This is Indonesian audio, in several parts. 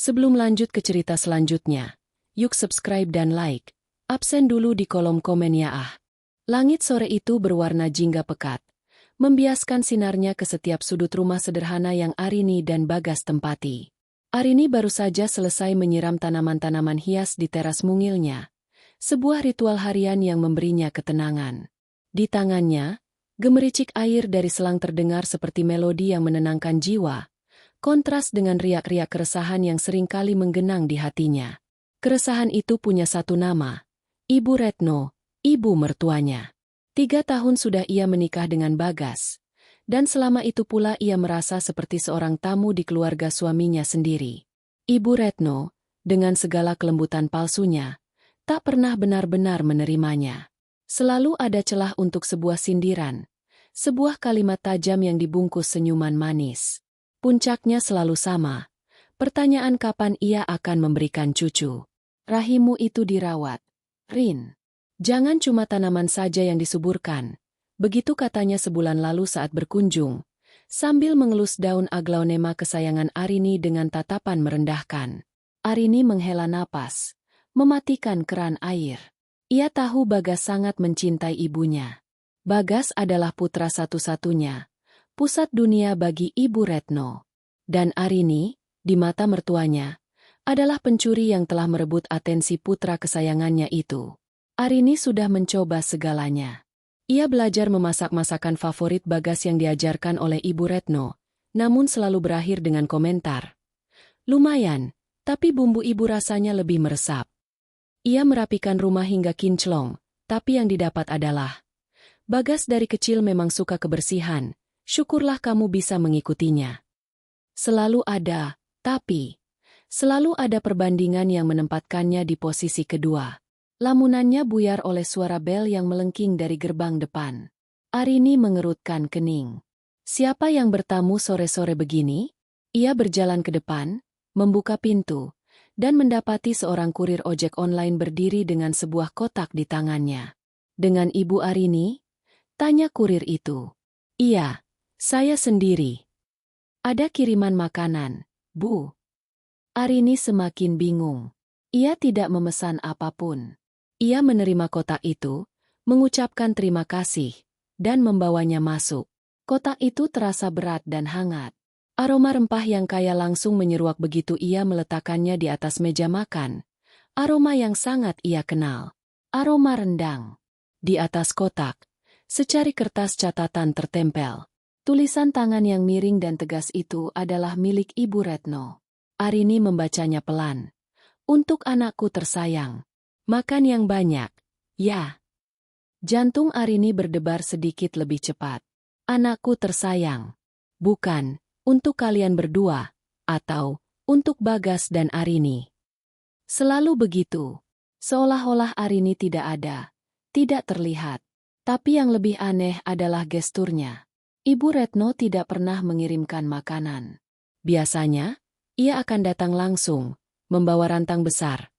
Sebelum lanjut ke cerita selanjutnya, yuk subscribe dan like. Absen dulu di kolom komen ya ah. Langit sore itu berwarna jingga pekat, membiaskan sinarnya ke setiap sudut rumah sederhana yang Arini dan Bagas tempati. Arini baru saja selesai menyiram tanaman-tanaman hias di teras mungilnya, sebuah ritual harian yang memberinya ketenangan. Di tangannya, gemericik air dari selang terdengar seperti melodi yang menenangkan jiwa, kontras dengan riak-riak keresahan yang seringkali menggenang di hatinya. Keresahan itu punya satu nama, Ibu Retno, ibu mertuanya. 3 tahun sudah ia menikah dengan Bagas, dan selama itu pula ia merasa seperti seorang tamu di keluarga suaminya sendiri. Ibu Retno, dengan segala kelembutan palsunya, tak pernah benar-benar menerimanya. Selalu ada celah untuk sebuah sindiran, sebuah kalimat tajam yang dibungkus senyuman manis. Puncaknya selalu sama, pertanyaan kapan ia akan memberikan cucu. Rahimmu itu dirawat, Rin. Jangan cuma tanaman saja yang disuburkan. Begitu katanya sebulan lalu saat berkunjung, sambil mengelus daun aglaonema kesayangan Arini dengan tatapan merendahkan. Arini menghela napas, mematikan keran air. Ia tahu Bagas sangat mencintai ibunya. Bagas adalah putra satu-satunya, pusat dunia bagi Ibu Retno. Dan Arini, di mata mertuanya, adalah pencuri yang telah merebut atensi putra kesayangannya itu. Arini sudah mencoba segalanya. Ia belajar memasak masakan favorit Bagas yang diajarkan oleh Ibu Retno, namun selalu berakhir dengan komentar. Lumayan, tapi bumbu ibu rasanya lebih meresap. Ia merapikan rumah hingga kinclong, tapi yang didapat adalah, Bagas dari kecil memang suka kebersihan, syukurlah kamu bisa mengikutinya. Selalu ada, tapi selalu ada perbandingan yang menempatkannya di posisi kedua. Lamunannya buyar oleh suara bel yang melengking dari gerbang depan. Arini mengerutkan kening. Siapa yang bertamu sore-sore begini? Ia berjalan ke depan, membuka pintu, dan mendapati seorang kurir ojek online berdiri dengan sebuah kotak di tangannya. Dengan Ibu Arini? Tanya kurir itu. Iya, saya sendiri. Ada kiriman makanan, Bu. Arini semakin bingung. Ia tidak memesan apapun. Ia menerima kotak itu, mengucapkan terima kasih, dan membawanya masuk. Kotak itu terasa berat dan hangat. Aroma rempah yang kaya langsung menyeruak begitu ia meletakkannya di atas meja makan. Aroma yang sangat ia kenal. Aroma rendang. Di atas kotak, secari kertas catatan tertempel. Tulisan tangan yang miring dan tegas itu adalah milik Ibu Retno. Arini membacanya pelan. Untuk anakku tersayang. Makan yang banyak, ya. Jantung Arini berdebar sedikit lebih cepat. Anakku tersayang. Bukan, untuk kalian berdua, atau untuk Bagas dan Arini. Selalu begitu. Seolah-olah Arini tidak ada, tidak terlihat. Tapi yang lebih aneh adalah gesturnya. Ibu Retno tidak pernah mengirimkan makanan. Biasanya, ia akan datang langsung, membawa rantang besar,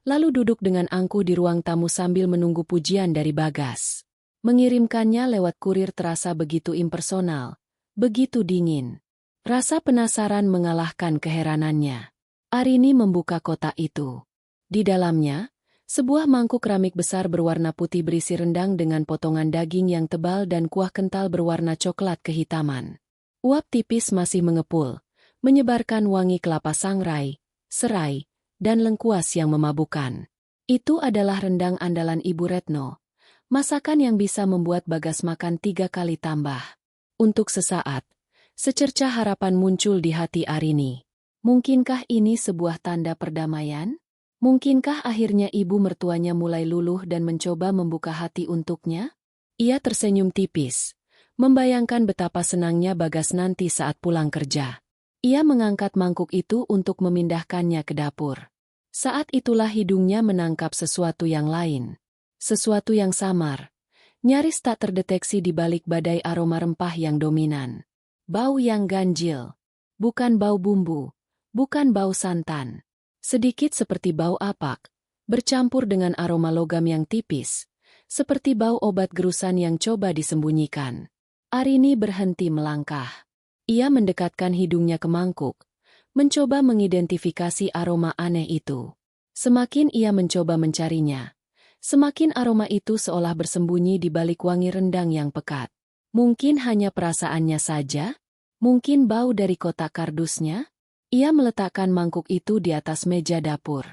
lalu duduk dengan angkuh di ruang tamu sambil menunggu pujian dari Bagas. Mengirimkannya lewat kurir terasa begitu impersonal, begitu dingin. Rasa penasaran mengalahkan keheranannya. Arini membuka kotak itu. Di dalamnya, sebuah mangkuk keramik besar berwarna putih berisi rendang dengan potongan daging yang tebal dan kuah kental berwarna coklat kehitaman. Uap tipis masih mengepul, menyebarkan wangi kelapa sangrai, serai, dan lengkuas yang memabukkan. Itu adalah rendang andalan Ibu Retno, masakan yang bisa membuat Bagas makan 3 kali tambah. Untuk sesaat, secercah harapan muncul di hati Arini. Mungkinkah ini sebuah tanda perdamaian? Mungkinkah akhirnya ibu mertuanya mulai luluh dan mencoba membuka hati untuknya? Ia tersenyum tipis, membayangkan betapa senangnya Bagas nanti saat pulang kerja. Ia mengangkat mangkuk itu untuk memindahkannya ke dapur. Saat itulah hidungnya menangkap sesuatu yang lain. Sesuatu yang samar, nyaris tak terdeteksi di balik badai aroma rempah yang dominan. Bau yang ganjil. Bukan bau bumbu, bukan bau santan. Sedikit seperti bau apak, bercampur dengan aroma logam yang tipis, seperti bau obat gerusan yang coba disembunyikan. Arini berhenti melangkah. Ia mendekatkan hidungnya ke mangkuk, mencoba mengidentifikasi aroma aneh itu. Semakin ia mencoba mencarinya, semakin aroma itu seolah bersembunyi di balik wangi rendang yang pekat. Mungkin hanya perasaannya saja? Mungkin bau dari kotak kardusnya? Ia meletakkan mangkuk itu di atas meja dapur.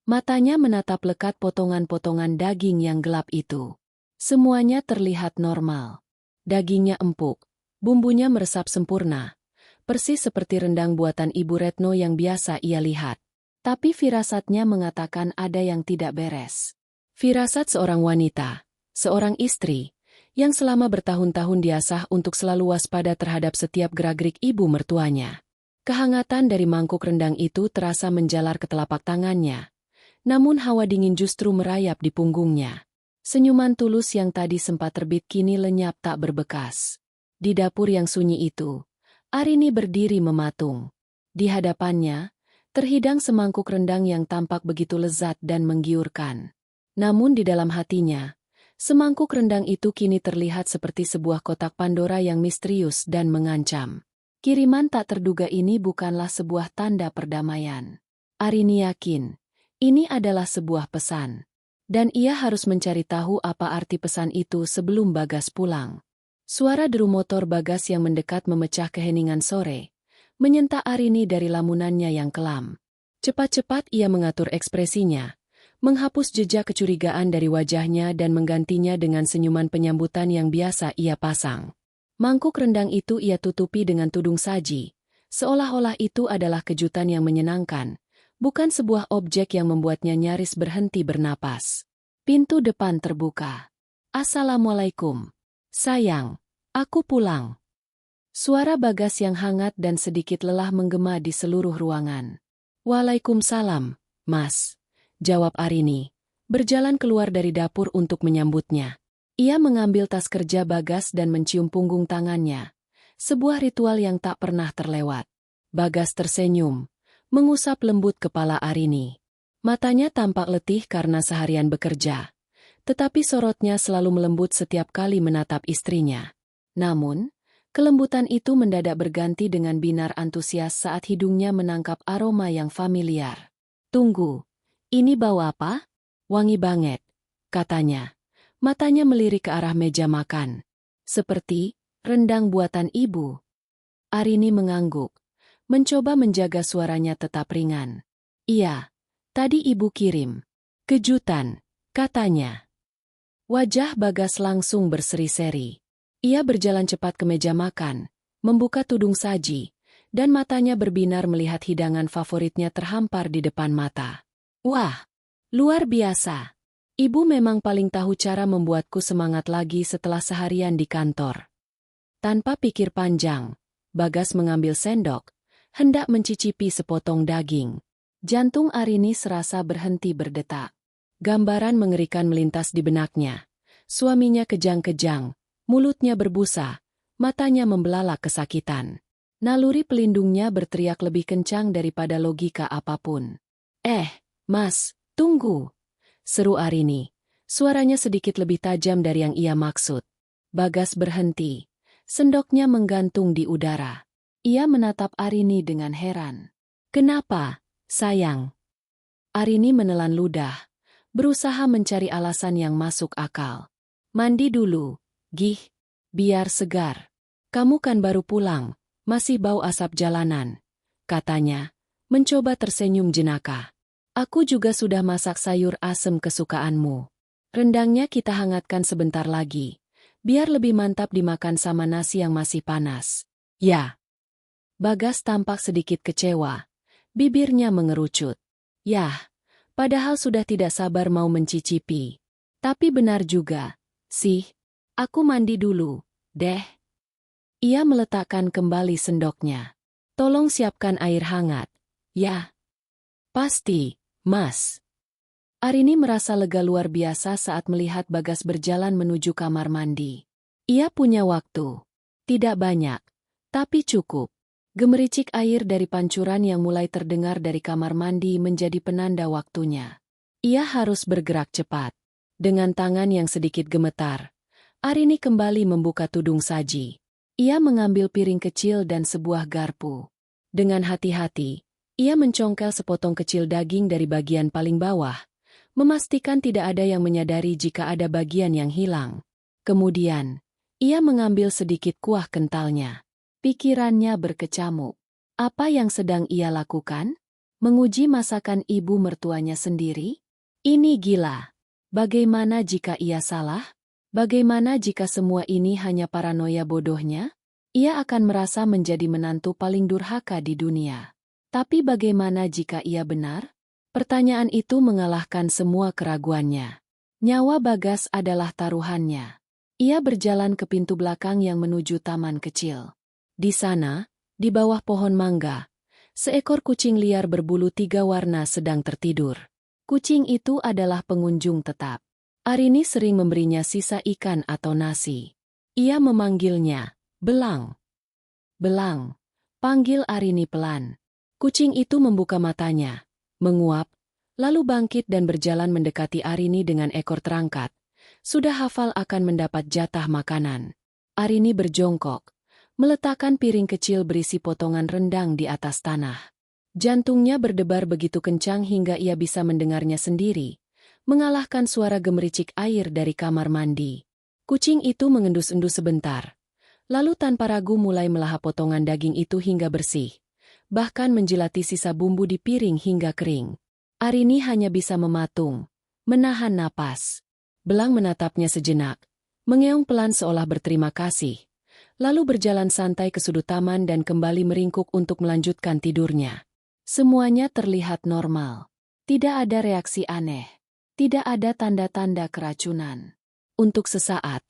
Matanya menatap lekat potongan-potongan daging yang gelap itu. Semuanya terlihat normal. Dagingnya empuk, bumbunya meresap sempurna, persis seperti rendang buatan Ibu Retno yang biasa ia lihat. Tapi firasatnya mengatakan ada yang tidak beres. Firasat seorang wanita, seorang istri, yang selama bertahun-tahun diasah untuk selalu waspada terhadap setiap gerak-gerik ibu mertuanya. Kehangatan dari mangkuk rendang itu terasa menjalar ke telapak tangannya. Namun hawa dingin justru merayap di punggungnya. Senyuman tulus yang tadi sempat terbit kini lenyap tak berbekas. Di dapur yang sunyi itu, Arini berdiri mematung. Di hadapannya, terhidang semangkuk rendang yang tampak begitu lezat dan menggiurkan. Namun di dalam hatinya, semangkuk rendang itu kini terlihat seperti sebuah kotak Pandora yang misterius dan mengancam. Kiriman tak terduga ini bukanlah sebuah tanda perdamaian. Arini yakin, ini adalah sebuah pesan. Dan ia harus mencari tahu apa arti pesan itu sebelum Bagas pulang. Suara deru motor Bagas yang mendekat memecah keheningan sore, menyentak Arini dari lamunannya yang kelam. Cepat-cepat ia mengatur ekspresinya, menghapus jejak kecurigaan dari wajahnya dan menggantinya dengan senyuman penyambutan yang biasa ia pasang. Mangkuk rendang itu ia tutupi dengan tudung saji, seolah-olah itu adalah kejutan yang menyenangkan, bukan sebuah objek yang membuatnya nyaris berhenti bernapas. Pintu depan terbuka. "Assalamualaikum. Sayang, aku pulang." Suara Bagas yang hangat dan sedikit lelah menggema di seluruh ruangan. "Waalaikumsalam, Mas," jawab Arini, berjalan keluar dari dapur untuk menyambutnya. Ia mengambil tas kerja Bagas dan mencium punggung tangannya. Sebuah ritual yang tak pernah terlewat. Bagas tersenyum, mengusap lembut kepala Arini. Matanya tampak letih karena seharian bekerja, tetapi sorotnya selalu melembut setiap kali menatap istrinya. Namun, kelembutan itu mendadak berganti dengan binar antusias saat hidungnya menangkap aroma yang familiar. "Tunggu, ini bau apa? Wangi banget," katanya. Matanya melirik ke arah meja makan. "Seperti rendang buatan ibu." Arini mengangguk, mencoba menjaga suaranya tetap ringan. "Iya, tadi ibu kirim. Kejutan," katanya. Wajah Bagas langsung berseri-seri. Ia berjalan cepat ke meja makan, membuka tudung saji, dan matanya berbinar melihat hidangan favoritnya terhampar di depan mata. "Wah, luar biasa. Ibu memang paling tahu cara membuatku semangat lagi setelah seharian di kantor." Tanpa pikir panjang, Bagas mengambil sendok, hendak mencicipi sepotong daging. Jantung Arini serasa berhenti berdetak. Gambaran mengerikan melintas di benaknya. Suaminya kejang-kejang, mulutnya berbusa, matanya membelalak kesakitan. Naluri pelindungnya berteriak lebih kencang daripada logika apapun. Mas, tunggu!" seru Arini. Suaranya sedikit lebih tajam dari yang ia maksud. Bagas berhenti. Sendoknya menggantung di udara. Ia menatap Arini dengan heran. "Kenapa, sayang?" Arini menelan ludah, berusaha mencari alasan yang masuk akal. "Mandi dulu, Gih, biar segar. Kamu kan baru pulang, masih bau asap jalanan," katanya, mencoba tersenyum jenaka. "Aku juga sudah masak sayur asem kesukaanmu. Rendangnya kita hangatkan sebentar lagi, biar lebih mantap dimakan sama nasi yang masih panas." "Ya." Bagas tampak sedikit kecewa, bibirnya mengerucut. Yah, padahal sudah tidak sabar mau mencicipi. Tapi benar juga, sih. "Aku mandi dulu, deh." Ia meletakkan kembali sendoknya. "Tolong siapkan air hangat." "Ya, pasti, Mas." Arini merasa lega luar biasa saat melihat Bagas berjalan menuju kamar mandi. Ia punya waktu. Tidak banyak, tapi cukup. Gemericik air dari pancuran yang mulai terdengar dari kamar mandi menjadi penanda waktunya. Ia harus bergerak cepat. Dengan tangan yang sedikit gemetar, Arini kembali membuka tudung saji. Ia mengambil piring kecil dan sebuah garpu. Dengan hati-hati, Ia mencongkel sepotong kecil daging dari bagian paling bawah, memastikan tidak ada yang menyadari jika ada bagian yang hilang. Kemudian, ia mengambil sedikit kuah kentalnya. Pikirannya berkecamuk. Apa yang sedang ia lakukan? Menguji masakan ibu mertuanya sendiri? Ini gila. Bagaimana jika ia salah? Bagaimana jika semua ini hanya paranoia bodohnya? Ia akan merasa menjadi menantu paling durhaka di dunia. Tapi bagaimana jika ia benar? Pertanyaan itu mengalahkan semua keraguannya. Nyawa Bagas adalah taruhannya. Ia berjalan ke pintu belakang yang menuju taman kecil. Di sana, di bawah pohon mangga, seekor kucing liar berbulu 3 warna sedang tertidur. Kucing itu adalah pengunjung tetap. Arini sering memberinya sisa ikan atau nasi. Ia memanggilnya, "Belang. Belang." Panggil Arini pelan. Kucing itu membuka matanya, menguap, lalu bangkit dan berjalan mendekati Arini dengan ekor terangkat. Sudah hafal akan mendapat jatah makanan. Arini berjongkok, meletakkan piring kecil berisi potongan rendang di atas tanah. Jantungnya berdebar begitu kencang hingga ia bisa mendengarnya sendiri, mengalahkan suara gemericik air dari kamar mandi. Kucing itu mengendus-endus sebentar, lalu tanpa ragu mulai melahap potongan daging itu hingga bersih, bahkan menjilati sisa bumbu di piring hingga kering. Arini hanya bisa mematung, menahan napas. Belang menatapnya sejenak, mengeong pelan seolah berterima kasih, lalu berjalan santai ke sudut taman dan kembali meringkuk untuk melanjutkan tidurnya. Semuanya terlihat normal. Tidak ada reaksi aneh. Tidak ada tanda-tanda keracunan. Untuk sesaat,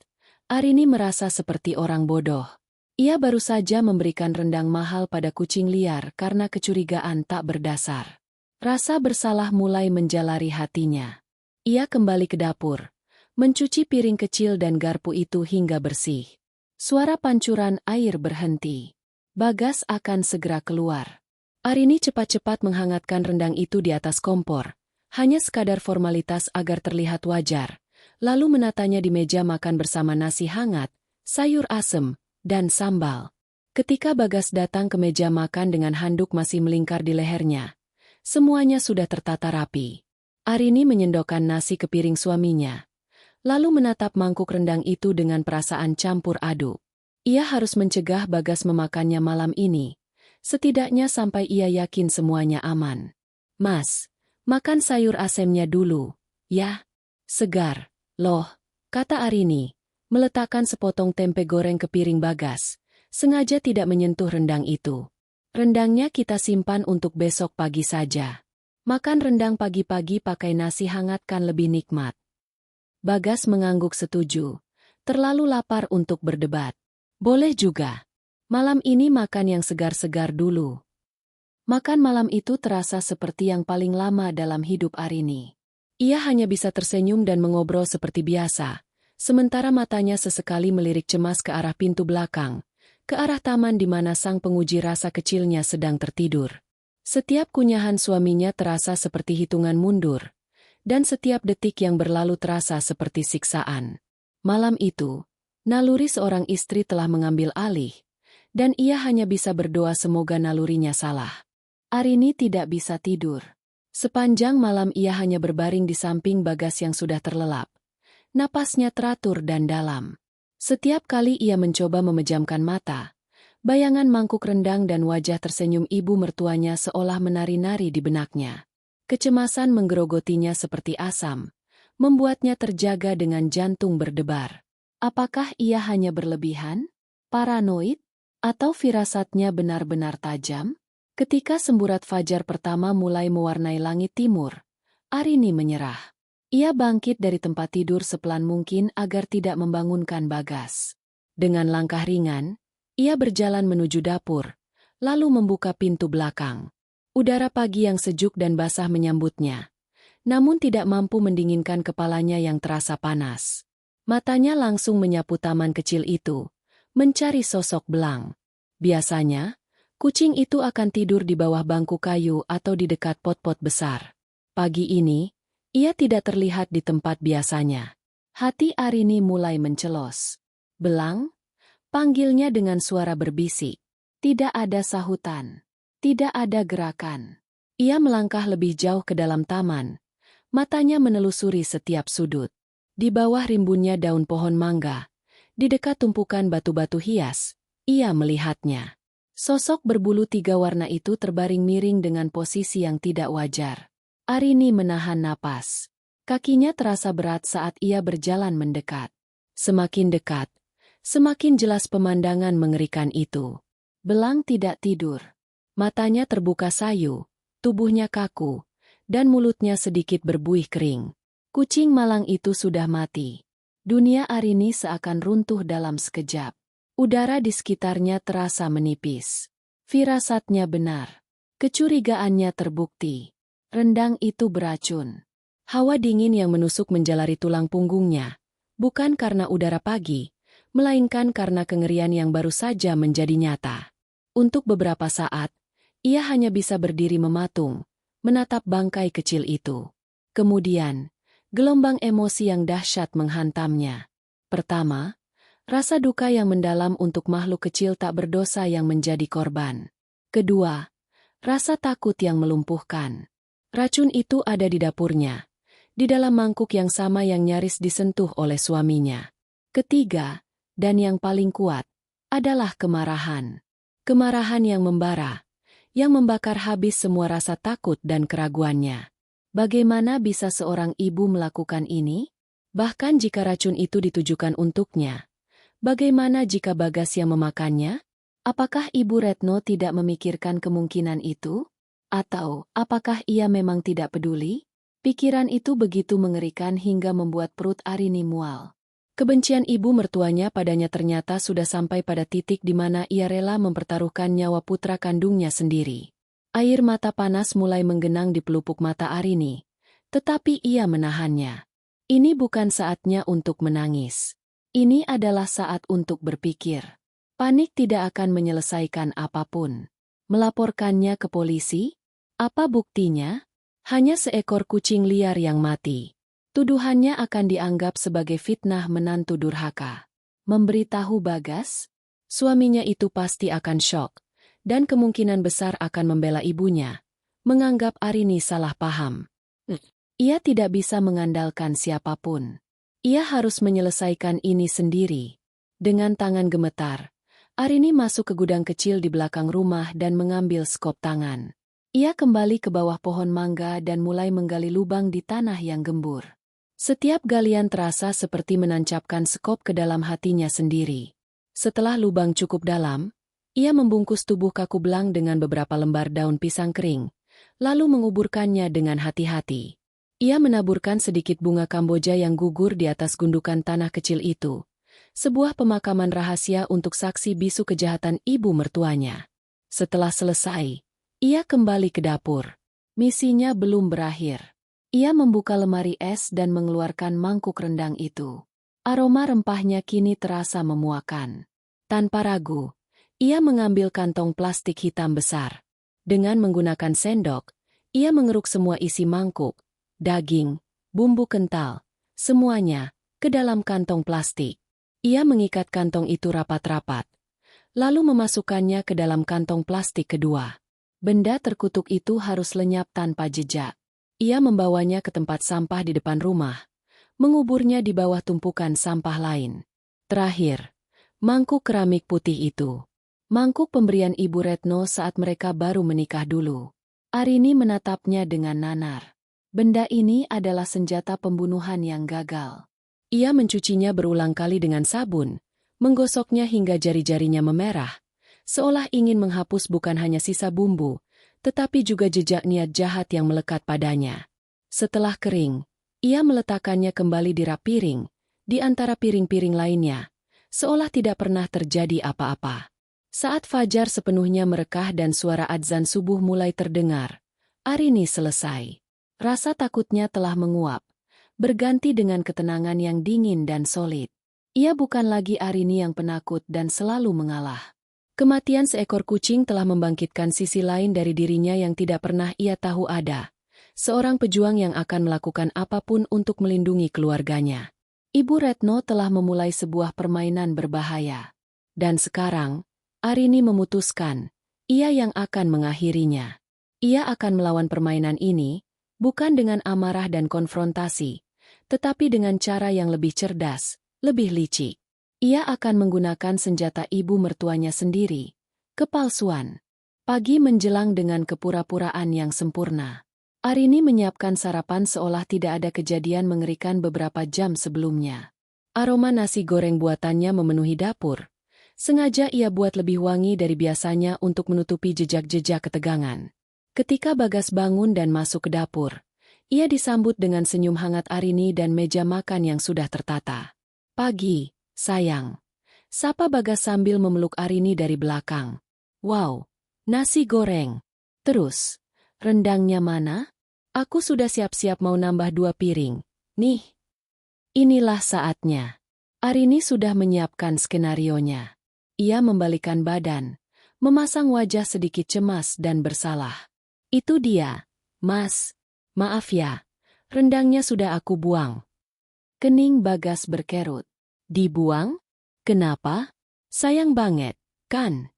Arini merasa seperti orang bodoh. Ia baru saja memberikan rendang mahal pada kucing liar karena kecurigaan tak berdasar. Rasa bersalah mulai menjalari hatinya. Ia kembali ke dapur, mencuci piring kecil dan garpu itu hingga bersih. Suara pancuran air berhenti. Bagas akan segera keluar. Arini cepat-cepat menghangatkan rendang itu di atas kompor, hanya sekadar formalitas agar terlihat wajar, lalu menatanya di meja makan bersama nasi hangat, sayur asem, dan sambal. Ketika Bagas datang ke meja makan dengan handuk masih melingkar di lehernya, semuanya sudah tertata rapi. Arini menyendokkan nasi ke piring suaminya, lalu menatap mangkuk rendang itu dengan perasaan campur aduk. Ia harus mencegah Bagas memakannya malam ini, setidaknya sampai ia yakin semuanya aman. "Mas, makan sayur asemnya dulu, ya? Segar, loh," kata Arini, meletakkan sepotong tempe goreng ke piring Bagas, sengaja tidak menyentuh rendang itu. "Rendangnya kita simpan untuk besok pagi saja. Makan rendang pagi-pagi pakai nasi hangat kan lebih nikmat." Bagas mengangguk setuju. Terlalu lapar untuk berdebat. "Boleh juga. Malam ini makan yang segar-segar dulu." Makan malam itu terasa seperti yang paling lama dalam hidup Arini. Ia hanya bisa tersenyum dan mengobrol seperti biasa, sementara matanya sesekali melirik cemas ke arah pintu belakang, ke arah taman di mana sang penguji rasa kecilnya sedang tertidur. Setiap kunyahan suaminya terasa seperti hitungan mundur, dan setiap detik yang berlalu terasa seperti siksaan. Malam itu, naluri seorang istri telah mengambil alih, dan ia hanya bisa berdoa semoga nalurinya salah. Arini tidak bisa tidur. Sepanjang malam ia hanya berbaring di samping Bagas yang sudah terlelap. Napasnya teratur dan dalam. Setiap kali ia mencoba memejamkan mata, bayangan mangkuk rendang dan wajah tersenyum ibu mertuanya seolah menari-nari di benaknya. Kecemasan menggerogotinya seperti asam, membuatnya terjaga dengan jantung berdebar. Apakah ia hanya berlebihan, paranoid, atau firasatnya benar-benar tajam? Ketika semburat fajar pertama mulai mewarnai langit timur, Arini menyerah. Ia bangkit dari tempat tidur sepelan mungkin agar tidak membangunkan Bagas. Dengan langkah ringan, ia berjalan menuju dapur, lalu membuka pintu belakang. Udara pagi yang sejuk dan basah menyambutnya, namun tidak mampu mendinginkan kepalanya yang terasa panas. Matanya langsung menyapu taman kecil itu, mencari sosok Belang. Biasanya, kucing itu akan tidur di bawah bangku kayu atau di dekat pot-pot besar. Pagi ini, ia tidak terlihat di tempat biasanya. Hati Arini mulai mencelos. "Belang?" panggilnya dengan suara berbisik. Tidak ada sahutan. Tidak ada gerakan. Ia melangkah lebih jauh ke dalam taman. Matanya menelusuri setiap sudut. Di bawah rimbunnya daun pohon mangga, di dekat tumpukan batu-batu hias, ia melihatnya. Sosok berbulu 3 warna itu terbaring miring dengan posisi yang tidak wajar. Arini menahan napas. Kakinya terasa berat saat ia berjalan mendekat. Semakin dekat, semakin jelas pemandangan mengerikan itu. Belang tidak tidur. Matanya terbuka sayu, tubuhnya kaku, dan mulutnya sedikit berbuih kering. Kucing malang itu sudah mati. Dunia Arini seakan runtuh dalam sekejap. Udara di sekitarnya terasa menipis. Firasatnya benar. Kecurigaannya terbukti. Rendang itu beracun. Hawa dingin yang menusuk menjalari tulang punggungnya. Bukan karena udara pagi, melainkan karena kengerian yang baru saja menjadi nyata. Untuk beberapa saat, ia hanya bisa berdiri mematung, menatap bangkai kecil itu. Kemudian, gelombang emosi yang dahsyat menghantamnya. Pertama, rasa duka yang mendalam untuk makhluk kecil tak berdosa yang menjadi korban. Kedua, rasa takut yang melumpuhkan. Racun itu ada di dapurnya, di dalam mangkuk yang sama yang nyaris disentuh oleh suaminya. Ketiga, dan yang paling kuat, adalah kemarahan. Kemarahan yang membara, yang membakar habis semua rasa takut dan keraguannya. Bagaimana bisa seorang ibu melakukan ini? Bahkan jika racun itu ditujukan untuknya. Bagaimana jika Bagas yang memakannya? Apakah Ibu Retno tidak memikirkan kemungkinan itu? Atau, apakah ia memang tidak peduli? Pikiran itu begitu mengerikan hingga membuat perut Arini mual. Kebencian ibu mertuanya padanya ternyata sudah sampai pada titik di mana ia rela mempertaruhkan nyawa putra kandungnya sendiri. Air mata panas mulai menggenang di pelupuk mata Arini, tetapi ia menahannya. Ini bukan saatnya untuk menangis. Ini adalah saat untuk berpikir. Panik tidak akan menyelesaikan apapun. Melaporkannya ke polisi? Apa buktinya? Hanya seekor kucing liar yang mati. Tuduhannya akan dianggap sebagai fitnah menantu durhaka. Memberitahu Bagas? Suaminya itu pasti akan syok, dan kemungkinan besar akan membela ibunya, menganggap Arini salah paham. Ia tidak bisa mengandalkan siapapun. Ia harus menyelesaikan ini sendiri. Dengan tangan gemetar, Arini masuk ke gudang kecil di belakang rumah dan mengambil skop tangan. Ia kembali ke bawah pohon mangga dan mulai menggali lubang di tanah yang gembur. Setiap galian terasa seperti menancapkan skop ke dalam hatinya sendiri. Setelah lubang cukup dalam, ia membungkus tubuh kaku belang dengan beberapa lembar daun pisang kering, lalu menguburkannya dengan hati-hati. Ia menaburkan sedikit bunga Kamboja yang gugur di atas gundukan tanah kecil itu. Sebuah pemakaman rahasia untuk saksi bisu kejahatan ibu mertuanya. Setelah selesai, ia kembali ke dapur. Misinya belum berakhir. Ia membuka lemari es dan mengeluarkan mangkuk rendang itu. Aroma rempahnya kini terasa memuakan. Tanpa ragu, ia mengambil kantong plastik hitam besar. Dengan menggunakan sendok, ia mengeruk semua isi mangkuk, daging, bumbu kental, semuanya, ke dalam kantong plastik. Ia mengikat kantong itu rapat-rapat, lalu memasukkannya ke dalam kantong plastik kedua. Benda terkutuk itu harus lenyap tanpa jejak. Ia membawanya ke tempat sampah di depan rumah, menguburnya di bawah tumpukan sampah lain. Terakhir, mangkuk keramik putih itu. Mangkuk pemberian Ibu Retno saat mereka baru menikah dulu. Arini menatapnya dengan nanar. Benda ini adalah senjata pembunuhan yang gagal. Ia mencucinya berulang kali dengan sabun, menggosoknya hingga jari-jarinya memerah, seolah ingin menghapus bukan hanya sisa bumbu, tetapi juga jejak niat jahat yang melekat padanya. Setelah kering, ia meletakkannya kembali di rak piring, di antara piring-piring lainnya, seolah tidak pernah terjadi apa-apa. Saat fajar sepenuhnya merekah dan suara adzan subuh mulai terdengar, Arini selesai. Rasa takutnya telah menguap, berganti dengan ketenangan yang dingin dan solid. Ia bukan lagi Arini yang penakut dan selalu mengalah. Kematian seekor kucing telah membangkitkan sisi lain dari dirinya yang tidak pernah ia tahu ada. Seorang pejuang yang akan melakukan apapun untuk melindungi keluarganya. Ibu Retno telah memulai sebuah permainan berbahaya. Dan sekarang, Arini memutuskan, ia yang akan mengakhirinya. Ia akan melawan permainan ini, bukan dengan amarah dan konfrontasi, tetapi dengan cara yang lebih cerdas, lebih licik. Ia akan menggunakan senjata ibu mertuanya sendiri, kepalsuan. Pagi menjelang dengan kepura-puraan yang sempurna. Arini menyiapkan sarapan seolah tidak ada kejadian mengerikan beberapa jam sebelumnya. Aroma nasi goreng buatannya memenuhi dapur. Sengaja ia buat lebih wangi dari biasanya untuk menutupi jejak-jejak ketegangan. Ketika Bagas bangun dan masuk ke dapur, ia disambut dengan senyum hangat Arini dan meja makan yang sudah tertata. "Pagi, sayang," sapa Bagas sambil memeluk Arini dari belakang. "Wow, nasi goreng. Terus, rendangnya mana? Aku sudah siap-siap mau nambah 2 piring. Nih." Inilah saatnya. Arini sudah menyiapkan skenarionya. Ia membalikkan badan, memasang wajah sedikit cemas dan bersalah. "Itu dia, Mas. Maaf ya, rendangnya sudah aku buang." Kening Bagas berkerut. "Dibuang? Kenapa? Sayang banget, kan?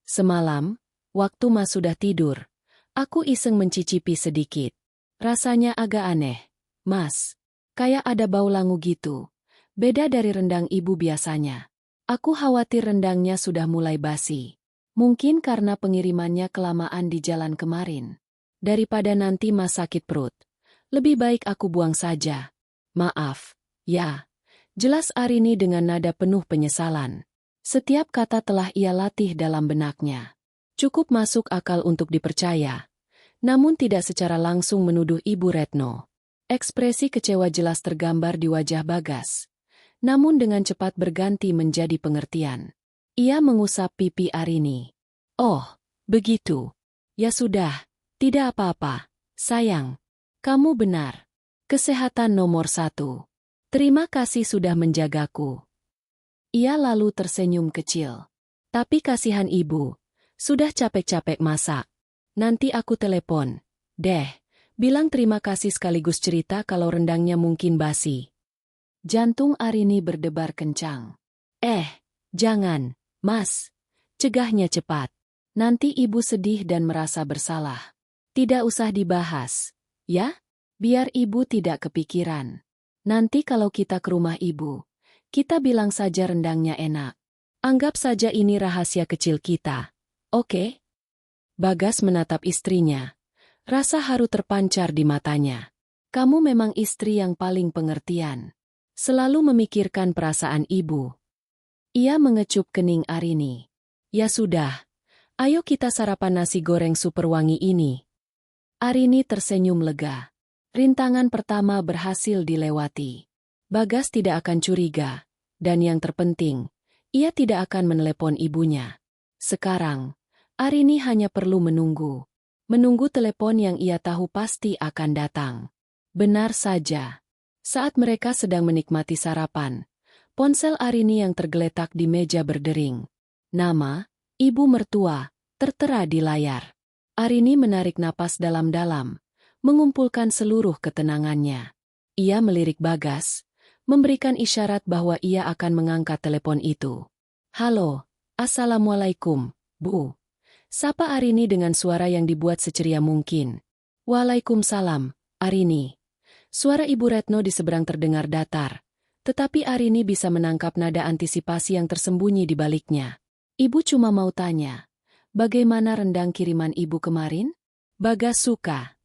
Semalam, waktu Mas sudah tidur, aku iseng mencicipi sedikit. Rasanya agak aneh, Mas. Kayak ada bau langu gitu. Beda dari rendang ibu biasanya. Aku khawatir rendangnya sudah mulai basi. Mungkin karena pengirimannya kelamaan di jalan kemarin. Daripada nanti Mas sakit perut, lebih baik aku buang saja. Maaf, ya." Jelas Arini dengan nada penuh penyesalan. Setiap kata telah ia latih dalam benaknya. Cukup masuk akal untuk dipercaya. Namun tidak secara langsung menuduh Ibu Retno. Ekspresi kecewa jelas tergambar di wajah Bagas. Namun dengan cepat berganti menjadi pengertian. Ia mengusap pipi Arini. "Oh, begitu. Ya sudah. Tidak apa-apa, sayang. Kamu benar. Kesehatan nomor 1. Terima kasih sudah menjagaku." Ia lalu tersenyum kecil. "Tapi kasihan ibu. Sudah capek-capek masak. Nanti aku telepon deh. Bilang terima kasih sekaligus cerita kalau rendangnya mungkin basi." Jantung Arini berdebar kencang. Jangan, Mas. Cegahnya cepat. Nanti ibu sedih dan merasa bersalah." "Tidak usah dibahas, ya? Biar ibu tidak kepikiran. Nanti kalau kita ke rumah ibu, kita bilang saja rendangnya enak. Anggap saja ini rahasia kecil kita. Oke?" Bagas menatap istrinya. Rasa haru terpancar di matanya. "Kamu memang istri yang paling pengertian. Selalu memikirkan perasaan ibu." Ia mengecup kening Arini. "Ya sudah, ayo kita sarapan nasi goreng super wangi ini." Arini tersenyum lega. Rintangan pertama berhasil dilewati. Bagas tidak akan curiga, dan yang terpenting, ia tidak akan menelepon ibunya. Sekarang, Arini hanya perlu menunggu. Menunggu telepon yang ia tahu pasti akan datang. Benar saja. Saat mereka sedang menikmati sarapan, ponsel Arini yang tergeletak di meja berdering. Nama, ibu mertua, tertera di layar. Arini menarik napas dalam-dalam, mengumpulkan seluruh ketenangannya. Ia melirik Bagas, memberikan isyarat bahwa ia akan mengangkat telepon itu. "Halo, Assalamualaikum, Bu." Sapa Arini dengan suara yang dibuat seceria mungkin. "Waalaikumsalam, Arini." Suara Ibu Retno di seberang terdengar datar, tetapi Arini bisa menangkap nada antisipasi yang tersembunyi di baliknya. "Ibu cuma mau tanya, bagaimana rendang kiriman ibu kemarin?" Bagas suka.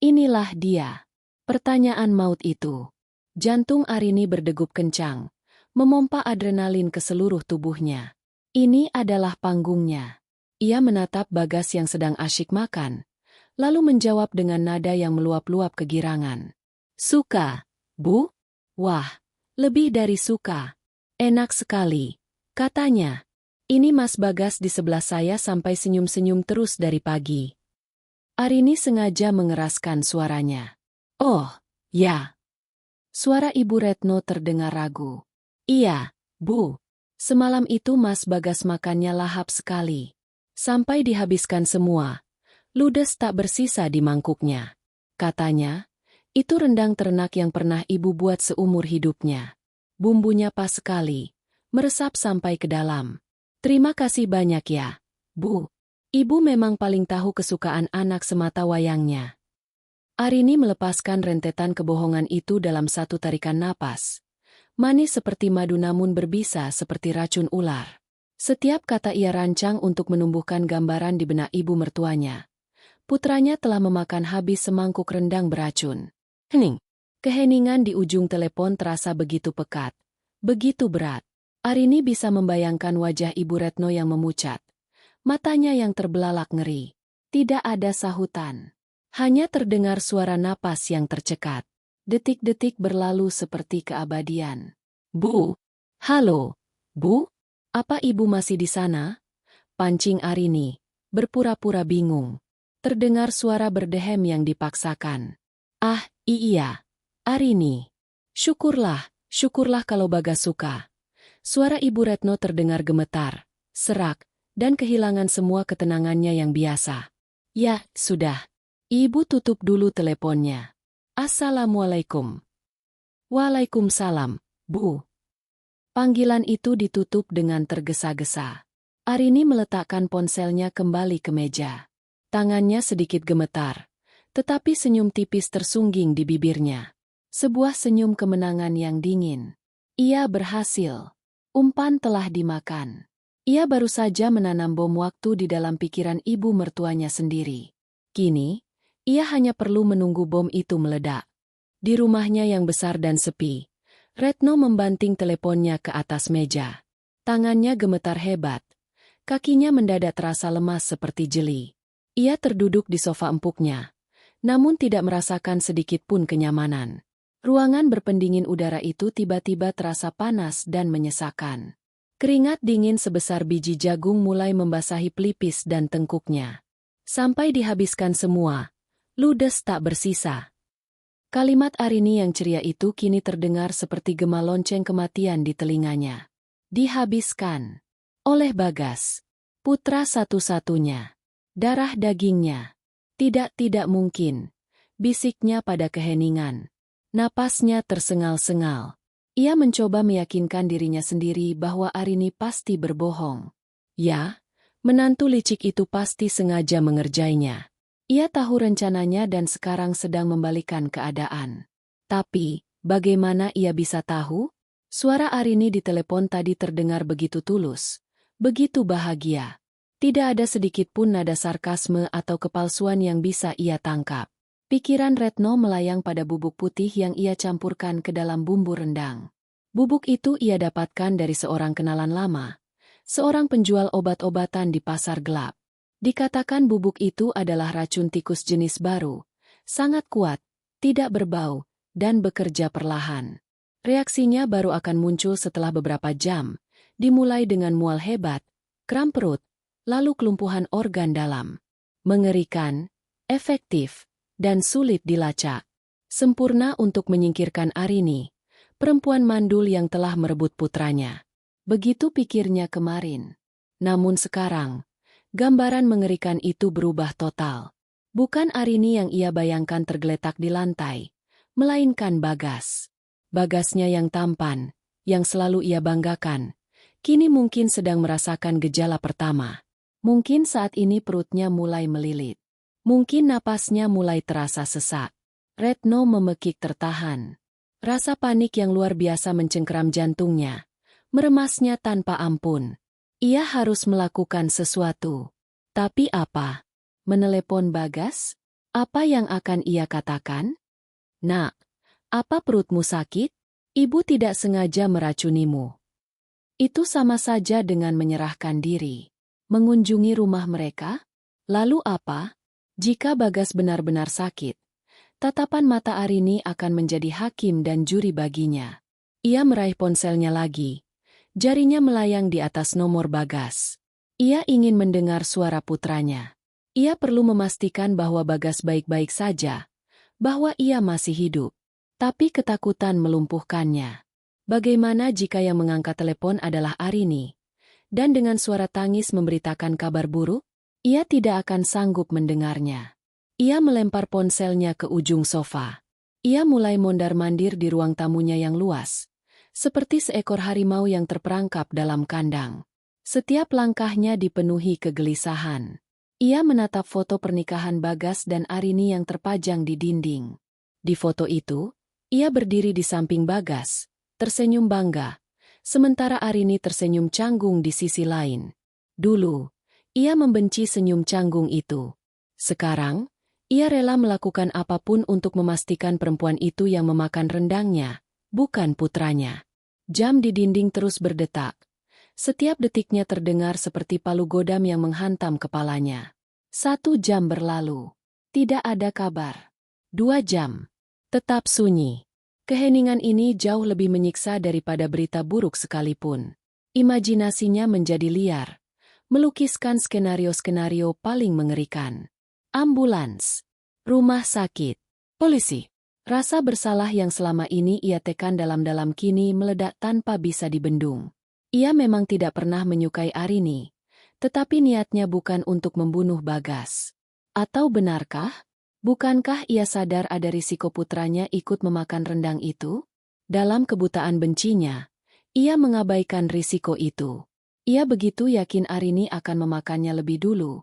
Inilah dia. Pertanyaan maut itu. Jantung Arini berdegup kencang, memompa adrenalin ke seluruh tubuhnya. Ini adalah panggungnya. Ia menatap Bagas yang sedang asyik makan, lalu menjawab dengan nada yang meluap-luap kegirangan. "Suka, Bu? Wah, lebih dari suka. Enak sekali," katanya. "Ini Mas Bagas di sebelah saya sampai senyum-senyum terus dari pagi." Arini sengaja mengeraskan suaranya. "Oh, ya." Suara Ibu Retno terdengar ragu. "Iya, Bu. Semalam itu Mas Bagas makannya lahap sekali. Sampai dihabiskan semua. Ludes tak bersisa di mangkuknya. Katanya, itu rendang ternak yang pernah Ibu buat seumur hidupnya. Bumbunya pas sekali, meresap sampai ke dalam. Terima kasih banyak ya, Bu." Ibu memang paling tahu kesukaan anak semata wayangnya. Arini melepaskan rentetan kebohongan itu dalam satu tarikan napas. Manis seperti madu namun berbisa seperti racun ular. Setiap kata ia rancang untuk menumbuhkan gambaran di benak ibu mertuanya. Putranya telah memakan habis semangkuk rendang beracun. Hening. Keheningan di ujung telepon terasa begitu pekat, begitu berat. Arini bisa membayangkan wajah Ibu Retno yang memucat. Matanya yang terbelalak ngeri. Tidak ada sahutan. Hanya terdengar suara napas yang tercekat. Detik-detik berlalu seperti keabadian. Bu? Halo? Bu? Apa ibu masih di sana? Pancing Arini, berpura-pura bingung. Terdengar suara berdehem yang dipaksakan. Ah, iya. Arini. Syukurlah kalau Bagas suka. Suara Ibu Retno terdengar gemetar, serak, dan kehilangan semua ketenangannya yang biasa. Ya, sudah. Ibu tutup dulu teleponnya. Assalamualaikum. Waalaikumsalam, Bu. Panggilan itu ditutup dengan tergesa-gesa. Arini meletakkan ponselnya kembali ke meja. Tangannya sedikit gemetar, tetapi senyum tipis tersungging di bibirnya. Sebuah senyum kemenangan yang dingin. Ia berhasil. Umpan telah dimakan. Ia baru saja menanam bom waktu di dalam pikiran ibu mertuanya sendiri. Kini, ia hanya perlu menunggu bom itu meledak. Di rumahnya yang besar dan sepi, Retno membanting teleponnya ke atas meja. Tangannya gemetar hebat. Kakinya mendadak terasa lemas seperti jeli. Ia terduduk di sofa empuknya, namun tidak merasakan sedikit pun kenyamanan. Ruangan berpendingin udara itu tiba-tiba terasa panas dan menyesakan. Keringat dingin sebesar biji jagung mulai membasahi pelipis dan tengkuknya. Sampai dihabiskan semua, ludes tak bersisa. Kalimat Arini yang ceria itu kini terdengar seperti gema lonceng kematian di telinganya. Dihabiskan oleh Bagas, putra satu-satunya, darah dagingnya. Tidak mungkin, bisiknya pada keheningan. Napasnya tersengal-sengal. Ia mencoba meyakinkan dirinya sendiri bahwa Arini pasti berbohong. Ya, menantu licik itu pasti sengaja mengerjainya. Ia tahu rencananya dan sekarang sedang membalikan keadaan. Tapi, bagaimana ia bisa tahu? Suara Arini di telepon tadi terdengar begitu tulus, begitu bahagia. Tidak ada sedikit pun nada sarkasme atau kepalsuan yang bisa ia tangkap. Pikiran Retno melayang pada bubuk putih yang ia campurkan ke dalam bumbu rendang. Bubuk itu ia dapatkan dari seorang kenalan lama, seorang penjual obat-obatan di pasar gelap. Dikatakan bubuk itu adalah racun tikus jenis baru, sangat kuat, tidak berbau, dan bekerja perlahan. Reaksinya baru akan muncul setelah beberapa jam, dimulai dengan mual hebat, kram perut, lalu kelumpuhan organ dalam. Mengerikan, efektif, dan sulit dilacak. Sempurna untuk menyingkirkan Arini, perempuan mandul yang telah merebut putranya. Begitu pikirnya kemarin. Namun sekarang, gambaran mengerikan itu berubah total. Bukan Arini yang ia bayangkan tergeletak di lantai, melainkan Bagas. Bagasnya yang tampan, yang selalu ia banggakan, kini mungkin sedang merasakan gejala pertama. Mungkin saat ini perutnya mulai melilit. Mungkin napasnya mulai terasa sesak. Retno memekik tertahan. Rasa panik yang luar biasa mencengkeram jantungnya, meremasnya tanpa ampun. Ia harus melakukan sesuatu. Tapi apa? Menelepon Bagas? Apa yang akan ia katakan? Nak, apa perutmu sakit? Ibu tidak sengaja meracunimu. Itu sama saja dengan menyerahkan diri. Mengunjungi rumah mereka? Lalu apa? Jika Bagas benar-benar sakit, tatapan mata Arini akan menjadi hakim dan juri baginya. Ia meraih ponselnya lagi. Jarinya melayang di atas nomor Bagas. Ia ingin mendengar suara putranya. Ia perlu memastikan bahwa Bagas baik-baik saja, bahwa ia masih hidup. Tapi ketakutan melumpuhkannya. Bagaimana jika yang mengangkat telepon adalah Arini? Dan dengan suara tangis memberitakan kabar buruk? Ia tidak akan sanggup mendengarnya. Ia melempar ponselnya ke ujung sofa. Ia mulai mondar-mandir di ruang tamunya yang luas, seperti seekor harimau yang terperangkap dalam kandang. Setiap langkahnya dipenuhi kegelisahan. Ia menatap foto pernikahan Bagas dan Arini yang terpajang di dinding. Di foto itu, ia berdiri di samping Bagas, tersenyum bangga, sementara Arini tersenyum canggung di sisi lain. Dulu, ia membenci senyum canggung itu. Sekarang, ia rela melakukan apapun untuk memastikan perempuan itu yang memakan rendangnya, bukan putranya. Jam di dinding terus berdetak. Setiap detiknya terdengar seperti palu godam yang menghantam kepalanya. 1 jam berlalu. Tidak ada kabar. 2 jam. Tetap sunyi. Keheningan ini jauh lebih menyiksa daripada berita buruk sekalipun. Imajinasinya menjadi liar, melukiskan skenario-skenario paling mengerikan. Ambulans, rumah sakit, polisi. Rasa bersalah yang selama ini ia tekan dalam-dalam kini meledak tanpa bisa dibendung. Ia memang tidak pernah menyukai Arini, tetapi niatnya bukan untuk membunuh Bagas. Atau benarkah? Bukankah ia sadar ada risiko putranya ikut memakan rendang itu? Dalam kebutaan bencinya, ia mengabaikan risiko itu. Ia begitu yakin Arini akan memakannya lebih dulu,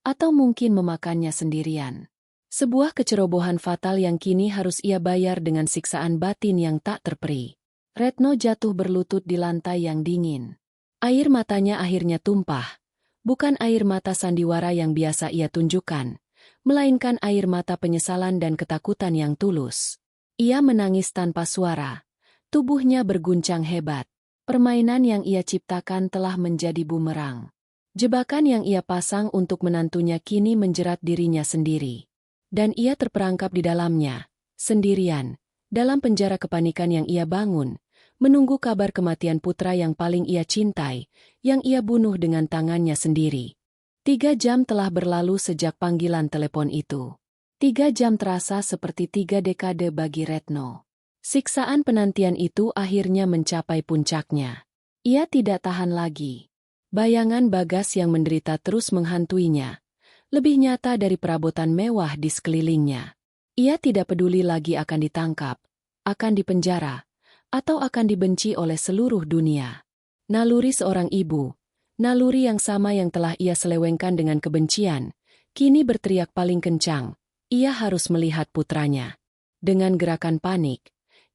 atau mungkin memakannya sendirian. Sebuah kecerobohan fatal yang kini harus ia bayar dengan siksaan batin yang tak terperi. Retno jatuh berlutut di lantai yang dingin. Air matanya akhirnya tumpah. Bukan air mata sandiwara yang biasa ia tunjukkan, melainkan air mata penyesalan dan ketakutan yang tulus. Ia menangis tanpa suara. Tubuhnya berguncang hebat. Permainan yang ia ciptakan telah menjadi bumerang. Jebakan yang ia pasang untuk menantunya kini menjerat dirinya sendiri. Dan ia terperangkap di dalamnya, sendirian, dalam penjara kepanikan yang ia bangun, menunggu kabar kematian putra yang paling ia cintai, yang ia bunuh dengan tangannya sendiri. 3 jam telah berlalu sejak panggilan telepon itu. 3 jam terasa seperti 3 dekade bagi Retno. Siksaan penantian itu akhirnya mencapai puncaknya. Ia tidak tahan lagi. Bayangan Bagas yang menderita terus menghantuinya, lebih nyata dari perabotan mewah di sekelilingnya. Ia tidak peduli lagi akan ditangkap, akan dipenjara, atau akan dibenci oleh seluruh dunia. Naluri seorang ibu, naluri yang sama yang telah ia selewengkan dengan kebencian, kini berteriak paling kencang, ia harus melihat putranya. Dengan gerakan panik,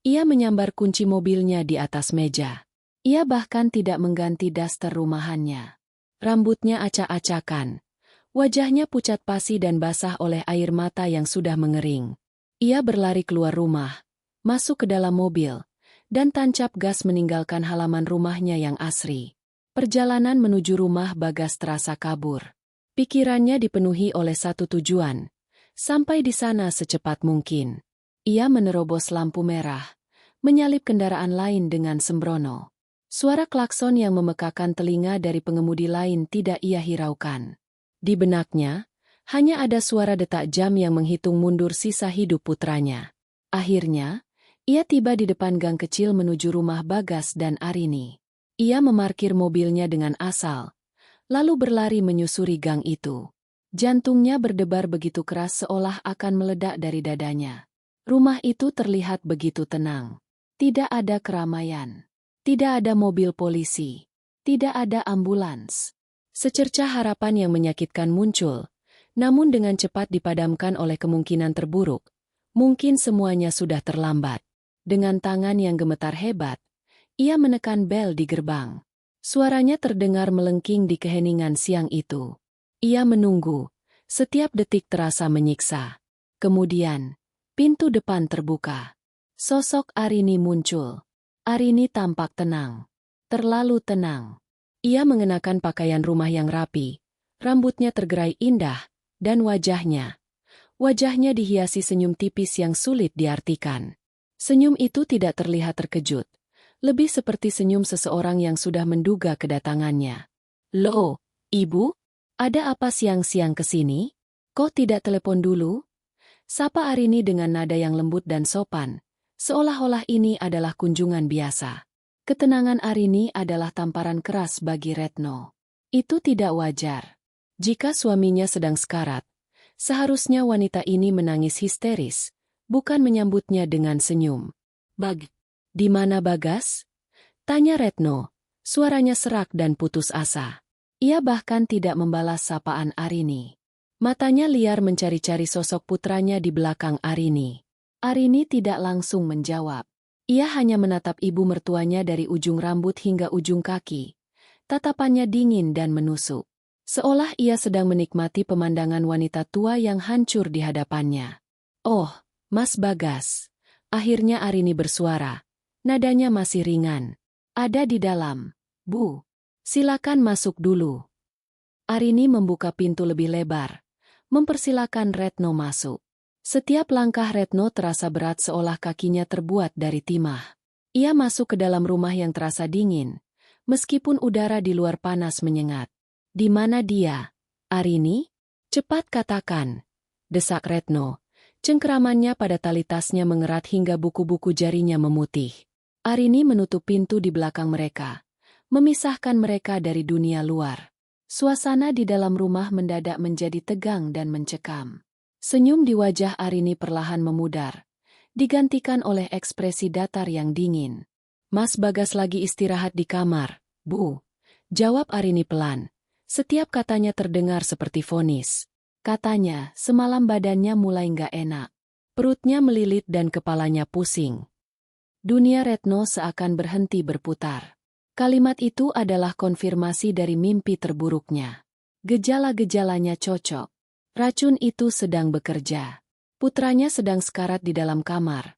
ia menyambar kunci mobilnya di atas meja. Ia bahkan tidak mengganti daster rumahannya. Rambutnya acak-acakan. Wajahnya pucat pasi dan basah oleh air mata yang sudah mengering. Ia berlari keluar rumah, masuk ke dalam mobil, dan tancap gas meninggalkan halaman rumahnya yang asri. Perjalanan menuju rumah Bagas terasa kabur. Pikirannya dipenuhi oleh satu tujuan, sampai di sana secepat mungkin. Ia menerobos lampu merah, menyalip kendaraan lain dengan sembrono. Suara klakson yang memekakan telinga dari pengemudi lain tidak ia hiraukan. Di benaknya, hanya ada suara detak jam yang menghitung mundur sisa hidup putranya. Akhirnya, ia tiba di depan gang kecil menuju rumah Bagas dan Arini. Ia memarkir mobilnya dengan asal, lalu berlari menyusuri gang itu. Jantungnya berdebar begitu keras seolah akan meledak dari dadanya. Rumah itu terlihat begitu tenang. Tidak ada keramaian. Tidak ada mobil polisi. Tidak ada ambulans. Secercah harapan yang menyakitkan muncul, namun dengan cepat dipadamkan oleh kemungkinan terburuk. Mungkin semuanya sudah terlambat. Dengan tangan yang gemetar hebat, ia menekan bel di gerbang. Suaranya terdengar melengking di keheningan siang itu. Ia menunggu, setiap detik terasa menyiksa. Kemudian, pintu depan terbuka. Sosok Arini muncul. Arini tampak tenang. Terlalu tenang. Ia mengenakan pakaian rumah yang rapi. Rambutnya tergerai indah, dan wajahnya dihiasi senyum tipis yang sulit diartikan. Senyum itu tidak terlihat terkejut. Lebih seperti senyum seseorang yang sudah menduga kedatangannya. "Loh, Ibu? Ada apa siang-siang ke sini? Kok tidak telepon dulu?" Sapa Arini dengan nada yang lembut dan sopan. Seolah-olah ini adalah kunjungan biasa. Ketenangan Arini adalah tamparan keras bagi Retno. Itu tidak wajar. Jika suaminya sedang sekarat, seharusnya wanita ini menangis histeris, bukan menyambutnya dengan senyum. Di mana Bagas?" Tanya Retno, suaranya serak dan putus asa. Ia bahkan tidak membalas sapaan Arini. Matanya liar mencari-cari sosok putranya di belakang Arini. Arini tidak langsung menjawab. Ia hanya menatap ibu mertuanya dari ujung rambut hingga ujung kaki. Tatapannya dingin dan menusuk. Seolah ia sedang menikmati pemandangan wanita tua yang hancur di hadapannya. "Oh, Mas Bagas." Akhirnya Arini bersuara. Nadanya masih ringan. "Ada di dalam, Bu. Silakan masuk dulu." Arini membuka pintu lebih lebar, mempersilakan Retno masuk. Setiap langkah Retno terasa berat seolah kakinya terbuat dari timah. Ia masuk ke dalam rumah yang terasa dingin, meskipun udara di luar panas menyengat. "Di mana dia? Arini? Cepat katakan," desak Retno. Cengkeramannya pada tali tasnya mengerat hingga buku-buku jarinya memutih. Arini menutup pintu di belakang mereka, memisahkan mereka dari dunia luar. Suasana di dalam rumah mendadak menjadi tegang dan mencekam. Senyum di wajah Arini perlahan memudar, digantikan oleh ekspresi datar yang dingin. "Mas Bagas lagi istirahat di kamar, Bu," jawab Arini pelan. Setiap katanya terdengar seperti vonis. Katanya, semalam badannya mulai nggak enak. Perutnya melilit dan kepalanya pusing. Dunia Retno seakan berhenti berputar. Kalimat itu adalah konfirmasi dari mimpi terburuknya. Gejala-gejalanya cocok. Racun itu sedang bekerja. Putranya sedang sekarat di dalam kamar.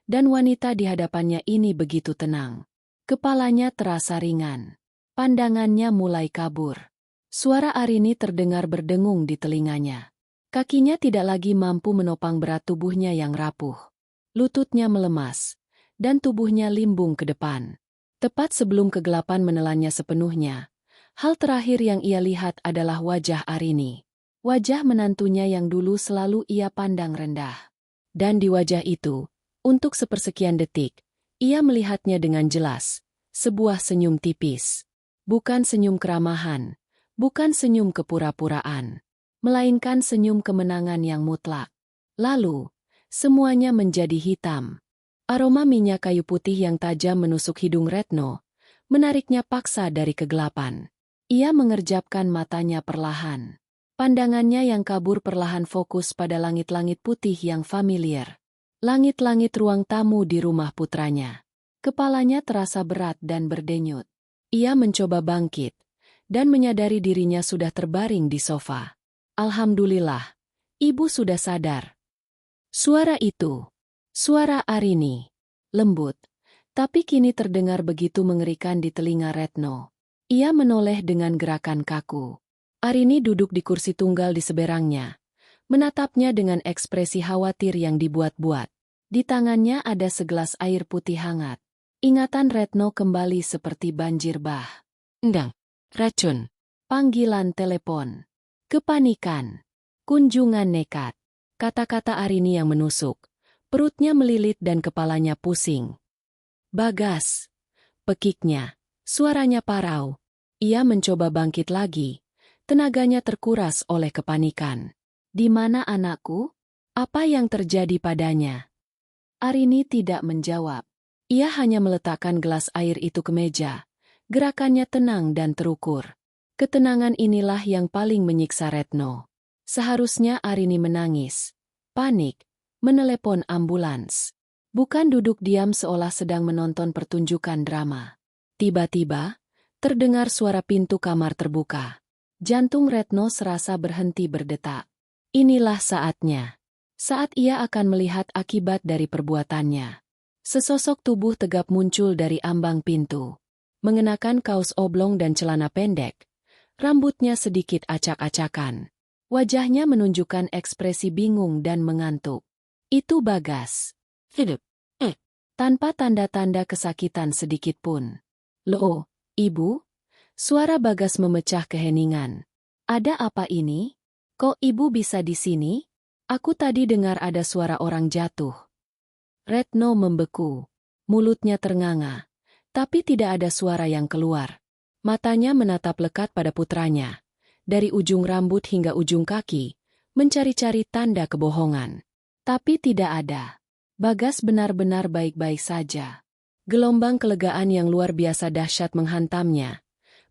Dan wanita di hadapannya ini begitu tenang. Kepalanya terasa ringan. Pandangannya mulai kabur. Suara Arini terdengar berdengung di telinganya. Kakinya tidak lagi mampu menopang berat tubuhnya yang rapuh. Lututnya melemas. Dan tubuhnya limbung ke depan. Tepat sebelum kegelapan menelannya sepenuhnya, hal terakhir yang ia lihat adalah wajah Arini. Wajah menantunya yang dulu selalu ia pandang rendah. Dan di wajah itu, untuk sepersekian detik, ia melihatnya dengan jelas. Sebuah senyum tipis. Bukan senyum keramahan, bukan senyum kepura-puraan, melainkan senyum kemenangan yang mutlak. Lalu, semuanya menjadi hitam. Aroma minyak kayu putih yang tajam menusuk hidung Retno, menariknya paksa dari kegelapan. Ia mengerjapkan matanya perlahan. Pandangannya yang kabur perlahan fokus pada langit-langit putih yang familiar. Langit-langit ruang tamu di rumah putranya. Kepalanya terasa berat dan berdenyut. Ia mencoba bangkit, dan menyadari dirinya sudah terbaring di sofa. "Alhamdulillah, Ibu sudah sadar." Suara itu. Suara Arini, lembut, tapi kini terdengar begitu mengerikan di telinga Retno. Ia menoleh dengan gerakan kaku. Arini duduk di kursi tunggal di seberangnya, menatapnya dengan ekspresi khawatir yang dibuat-buat. Di tangannya ada segelas air putih hangat. Ingatan Retno kembali seperti banjir bah. "Endang, racun." Panggilan telepon. Kepanikan. Kunjungan nekat. Kata-kata Arini yang menusuk. Perutnya melilit dan kepalanya pusing. "Bagas." Pekiknya. Suaranya parau. Ia mencoba bangkit lagi. Tenaganya terkuras oleh kepanikan. "Di mana anakku? Apa yang terjadi padanya?" Arini tidak menjawab. Ia hanya meletakkan gelas air itu ke meja. Gerakannya tenang dan terukur. Ketenangan inilah yang paling menyiksa Retno. Seharusnya Arini menangis, panik, menelepon ambulans. Bukan duduk diam seolah sedang menonton pertunjukan drama. Tiba-tiba, terdengar suara pintu kamar terbuka. Jantung Retno serasa berhenti berdetak. Inilah saatnya. Saat ia akan melihat akibat dari perbuatannya. Sesosok tubuh tegap muncul dari ambang pintu. Mengenakan kaos oblong dan celana pendek. Rambutnya sedikit acak-acakan. Wajahnya menunjukkan ekspresi bingung dan mengantuk. Itu Bagas. Hidup. Tanpa tanda-tanda kesakitan sedikit pun. "Loh, Ibu?" Suara Bagas memecah keheningan. "Ada apa ini? Kok Ibu bisa di sini? Aku tadi dengar ada suara orang jatuh." Retno membeku. Mulutnya ternganga. Tapi tidak ada suara yang keluar. Matanya menatap lekat pada putranya. Dari ujung rambut hingga ujung kaki, mencari-cari tanda kebohongan. Tapi tidak ada. Bagas benar-benar baik-baik saja. Gelombang kelegaan yang luar biasa dahsyat menghantamnya.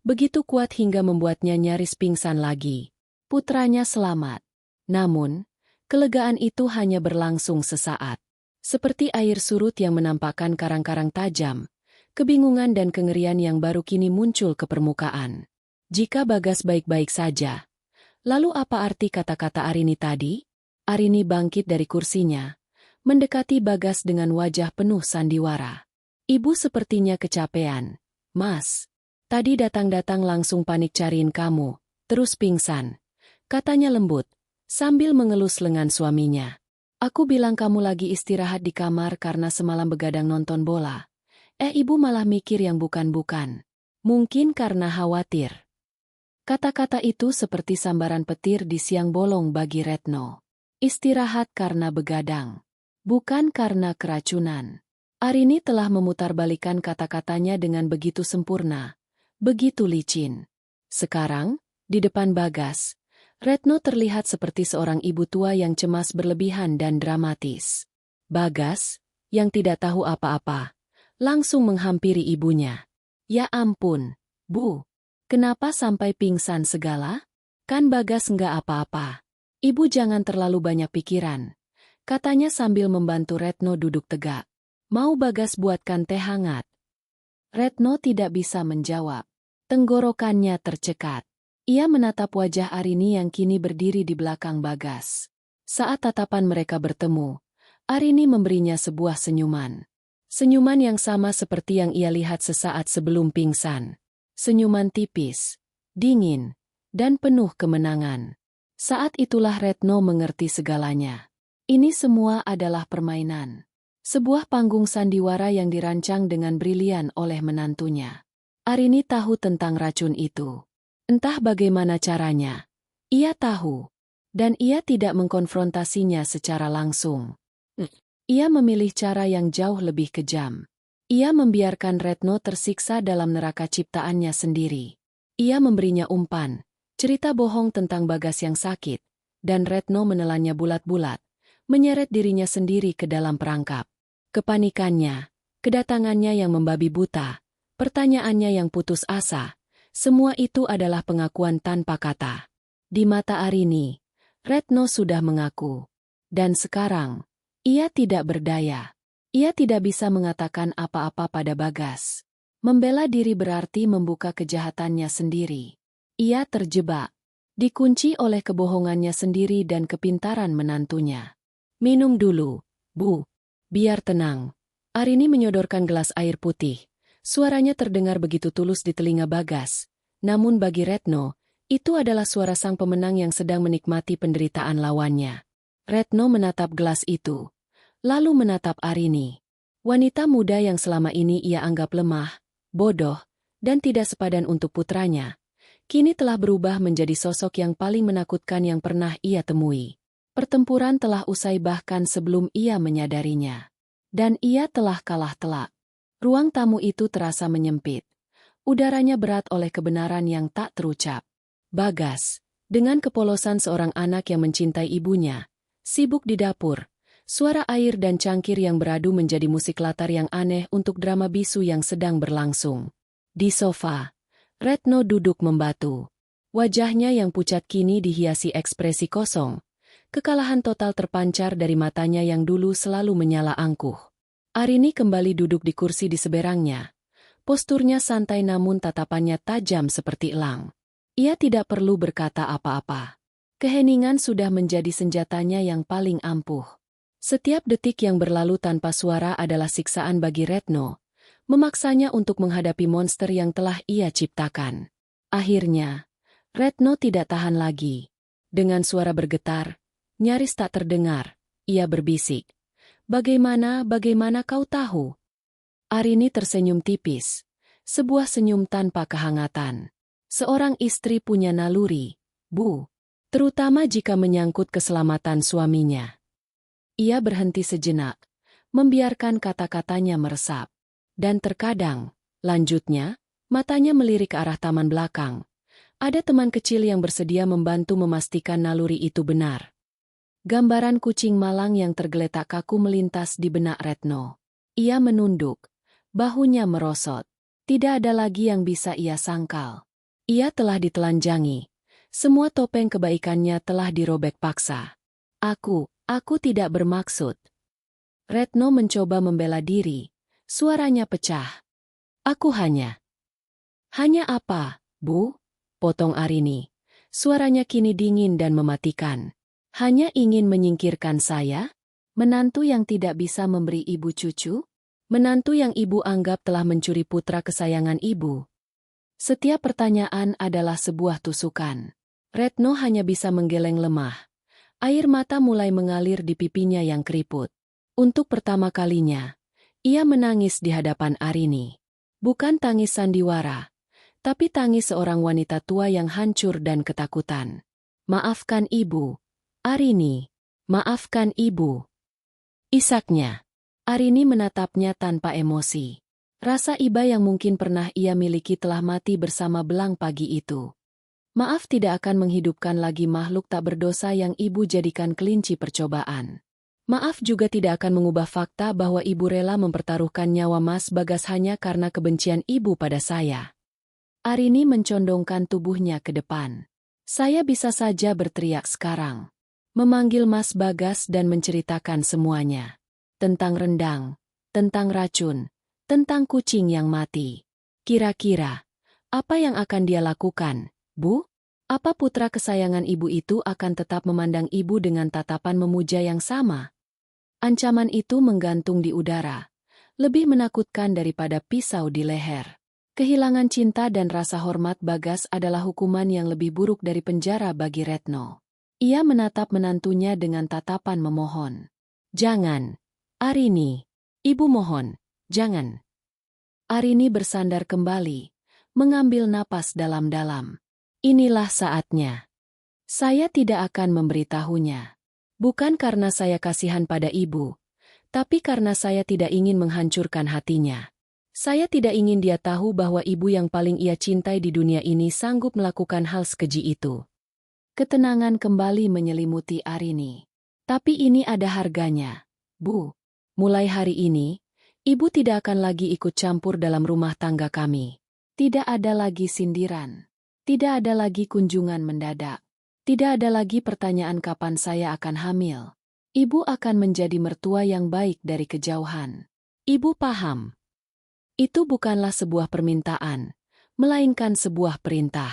Begitu kuat hingga membuatnya nyaris pingsan lagi. Putranya selamat. Namun, kelegaan itu hanya berlangsung sesaat. Seperti air surut yang menampakkan karang-karang tajam, kebingungan dan kengerian yang baru kini muncul ke permukaan. Jika Bagas baik-baik saja, lalu apa arti kata-kata Arini tadi? Arini bangkit dari kursinya, mendekati Bagas dengan wajah penuh sandiwara. Ibu sepertinya kecapean. Mas, tadi datang-datang langsung panik cariin kamu, terus pingsan. Katanya lembut, sambil mengelus lengan suaminya. Aku bilang kamu lagi istirahat di kamar karena semalam begadang nonton bola. Ibu malah mikir yang bukan-bukan. Mungkin karena khawatir. Kata-kata itu seperti sambaran petir di siang bolong bagi Retno. Istirahat karena begadang. Bukan karena keracunan. Arini telah memutarbalikkan kata-katanya dengan begitu sempurna. Begitu licin. Sekarang, di depan Bagas, Retno terlihat seperti seorang ibu tua yang cemas berlebihan dan dramatis. Bagas, yang tidak tahu apa-apa, langsung menghampiri ibunya. Ya ampun, Bu. Kenapa sampai pingsan segala? Kan Bagas nggak apa-apa. Ibu jangan terlalu banyak pikiran. Katanya sambil membantu Retno duduk tegak. Mau Bagas buatkan teh hangat? Retno tidak bisa menjawab. Tenggorokannya tercekat. Ia menatap wajah Arini yang kini berdiri di belakang Bagas. Saat tatapan mereka bertemu, Arini memberinya sebuah senyuman. Senyuman yang sama seperti yang ia lihat sesaat sebelum pingsan. Senyuman tipis, dingin, dan penuh kemenangan. Saat itulah Retno mengerti segalanya. Ini semua adalah permainan. Sebuah panggung sandiwara yang dirancang dengan brilian oleh menantunya. Arini tahu tentang racun itu. Entah bagaimana caranya, ia tahu, dan ia tidak mengkonfrontasinya secara langsung. Ia memilih cara yang jauh lebih kejam. Ia membiarkan Retno tersiksa dalam neraka ciptaannya sendiri. Ia memberinya umpan, cerita bohong tentang Bagas yang sakit, dan Retno menelannya bulat-bulat, menyeret dirinya sendiri ke dalam perangkap. Kepanikannya, kedatangannya yang membabi buta, pertanyaannya yang putus asa, semua itu adalah pengakuan tanpa kata. Di mata Arini, Retno sudah mengaku. Dan sekarang, ia tidak berdaya. Ia tidak bisa mengatakan apa-apa pada Bagas. Membela diri berarti membuka kejahatannya sendiri. Ia terjebak. Dikunci oleh kebohongannya sendiri dan kepintaran menantunya. Minum dulu, Bu. Biar tenang. Arini menyodorkan gelas air putih. Suaranya terdengar begitu tulus di telinga Bagas. Namun bagi Retno, itu adalah suara sang pemenang yang sedang menikmati penderitaan lawannya. Retno menatap gelas itu, lalu menatap Arini. Wanita muda yang selama ini ia anggap lemah, bodoh, dan tidak sepadan untuk putranya, kini telah berubah menjadi sosok yang paling menakutkan yang pernah ia temui. Pertempuran telah usai bahkan sebelum ia menyadarinya. Dan ia telah kalah telak. Ruang tamu itu terasa menyempit. Udaranya berat oleh kebenaran yang tak terucap. Bagas, dengan kepolosan seorang anak yang mencintai ibunya, sibuk di dapur. Suara air dan cangkir yang beradu menjadi musik latar yang aneh untuk drama bisu yang sedang berlangsung. Di sofa, Retno duduk membatu. Wajahnya yang pucat kini dihiasi ekspresi kosong. Kekalahan total terpancar dari matanya yang dulu selalu menyala angkuh. Arini kembali duduk di kursi di seberangnya. Posturnya santai namun tatapannya tajam seperti elang. Ia tidak perlu berkata apa-apa. Keheningan sudah menjadi senjatanya yang paling ampuh. Setiap detik yang berlalu tanpa suara adalah siksaan bagi Retno, memaksanya untuk menghadapi monster yang telah ia ciptakan. Akhirnya, Retno tidak tahan lagi. Dengan suara bergetar, nyaris tak terdengar, ia berbisik. Bagaimana kau tahu? Arini tersenyum tipis, sebuah senyum tanpa kehangatan. Seorang istri punya naluri, Bu, terutama jika menyangkut keselamatan suaminya. Ia berhenti sejenak, membiarkan kata-katanya meresap. Dan terkadang, lanjutnya, matanya melirik ke arah taman belakang. Ada teman kecil yang bersedia membantu memastikan naluri itu benar. Gambaran kucing malang yang tergeletak kaku melintas di benak Retno. Ia menunduk, bahunya merosot. Tidak ada lagi yang bisa ia sangkal. Ia telah ditelanjangi. Semua topeng kebaikannya telah dirobek paksa. Aku tidak bermaksud. Retno mencoba membela diri. Suaranya pecah. Aku hanya apa, Bu? Potong Arini. Suaranya kini dingin dan mematikan. Hanya ingin menyingkirkan saya? Menantu yang tidak bisa memberi ibu cucu? Menantu yang ibu anggap telah mencuri putra kesayangan ibu? Setiap pertanyaan adalah sebuah tusukan. Retno hanya bisa menggeleng lemah. Air mata mulai mengalir di pipinya yang keriput. Untuk pertama kalinya, ia menangis di hadapan Arini. Bukan tangis sandiwara, tapi tangis seorang wanita tua yang hancur dan ketakutan. Maafkan ibu, Arini. Maafkan ibu. Isaknya. Arini menatapnya tanpa emosi. Rasa iba yang mungkin pernah ia miliki telah mati bersama belang pagi itu. Maaf tidak akan menghidupkan lagi makhluk tak berdosa yang ibu jadikan kelinci percobaan. Maaf juga tidak akan mengubah fakta bahwa ibu rela mempertaruhkan nyawa Mas Bagas hanya karena kebencian ibu pada saya. Arini mencondongkan tubuhnya ke depan. Saya bisa saja berteriak sekarang. Memanggil Mas Bagas dan menceritakan semuanya. Tentang rendang, tentang racun, tentang kucing yang mati. Kira-kira, apa yang akan dia lakukan, Bu? Apa putra kesayangan ibu itu akan tetap memandang ibu dengan tatapan memuja yang sama? Ancaman itu menggantung di udara. Lebih menakutkan daripada pisau di leher. Kehilangan cinta dan rasa hormat Bagas adalah hukuman yang lebih buruk dari penjara bagi Retno. Ia menatap menantunya dengan tatapan memohon. Jangan, Arini. Ibu mohon, jangan. Arini bersandar kembali, mengambil napas dalam-dalam. Inilah saatnya. Saya tidak akan memberitahunya. Bukan karena saya kasihan pada ibu, tapi karena saya tidak ingin menghancurkan hatinya. Saya tidak ingin dia tahu bahwa ibu yang paling ia cintai di dunia ini sanggup melakukan hal sekeji itu. Ketenangan kembali menyelimuti Arini. Tapi ini ada harganya, Bu. Mulai hari ini, ibu tidak akan lagi ikut campur dalam rumah tangga kami. Tidak ada lagi sindiran. Tidak ada lagi kunjungan mendadak. Tidak ada lagi pertanyaan kapan saya akan hamil. Ibu akan menjadi mertua yang baik dari kejauhan. Ibu paham. Itu bukanlah sebuah permintaan, melainkan sebuah perintah.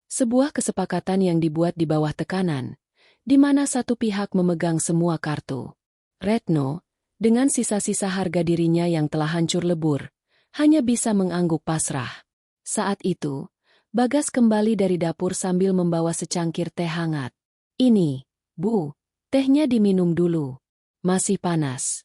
Sebuah kesepakatan yang dibuat di bawah tekanan, di mana satu pihak memegang semua kartu. Retno, dengan sisa-sisa harga dirinya yang telah hancur lebur, hanya bisa mengangguk pasrah. Saat itu, Bagas kembali dari dapur sambil membawa secangkir teh hangat. Ini, Bu, tehnya diminum dulu. Masih panas,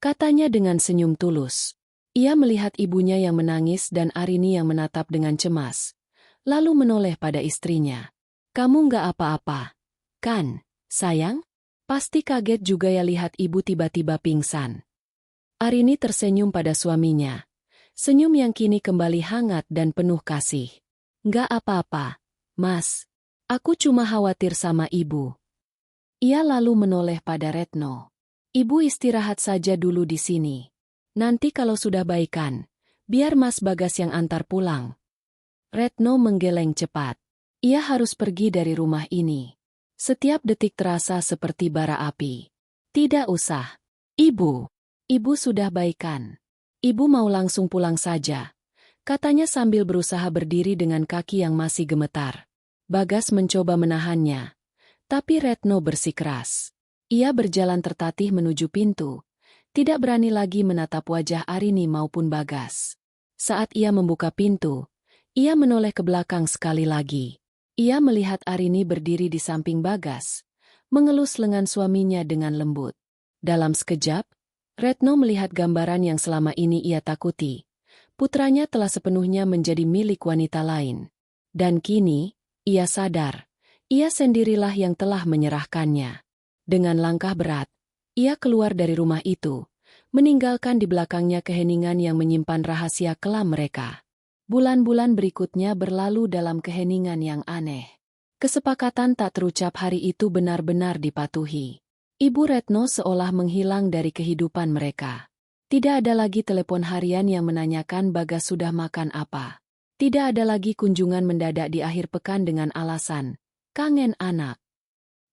katanya dengan senyum tulus. Ia melihat ibunya yang menangis dan Arini yang menatap dengan cemas. Lalu menoleh pada istrinya. Kamu nggak apa-apa, kan, sayang? Pasti kaget juga ya lihat ibu tiba-tiba pingsan. Arini tersenyum pada suaminya. Senyum yang kini kembali hangat dan penuh kasih. Nggak apa-apa, Mas. Aku cuma khawatir sama ibu. Ia lalu menoleh pada Retno. Ibu istirahat saja dulu di sini. Nanti kalau sudah baikan, biar Mas Bagas yang antar pulang. Retno menggeleng cepat. Ia harus pergi dari rumah ini. Setiap detik terasa seperti bara api. Tidak usah. Ibu sudah baikan. Ibu mau langsung pulang saja, katanya sambil berusaha berdiri dengan kaki yang masih gemetar. Bagas mencoba menahannya, tapi Retno bersikeras. Ia berjalan tertatih menuju pintu, tidak berani lagi menatap wajah Arini maupun Bagas. Saat ia membuka pintu, ia menoleh ke belakang sekali lagi. Ia melihat Arini berdiri di samping Bagas, mengelus lengan suaminya dengan lembut. Dalam sekejap, Retno melihat gambaran yang selama ini ia takuti. Putranya telah sepenuhnya menjadi milik wanita lain. Dan kini, ia sadar, ia sendirilah yang telah menyerahkannya. Dengan langkah berat, ia keluar dari rumah itu, meninggalkan di belakangnya keheningan yang menyimpan rahasia kelam mereka. Bulan-bulan berikutnya berlalu dalam keheningan yang aneh. Kesepakatan tak terucap hari itu benar-benar dipatuhi. Ibu Retno seolah menghilang dari kehidupan mereka. Tidak ada lagi telepon harian yang menanyakan Bagas sudah makan apa. Tidak ada lagi kunjungan mendadak di akhir pekan dengan alasan, Kangen anak.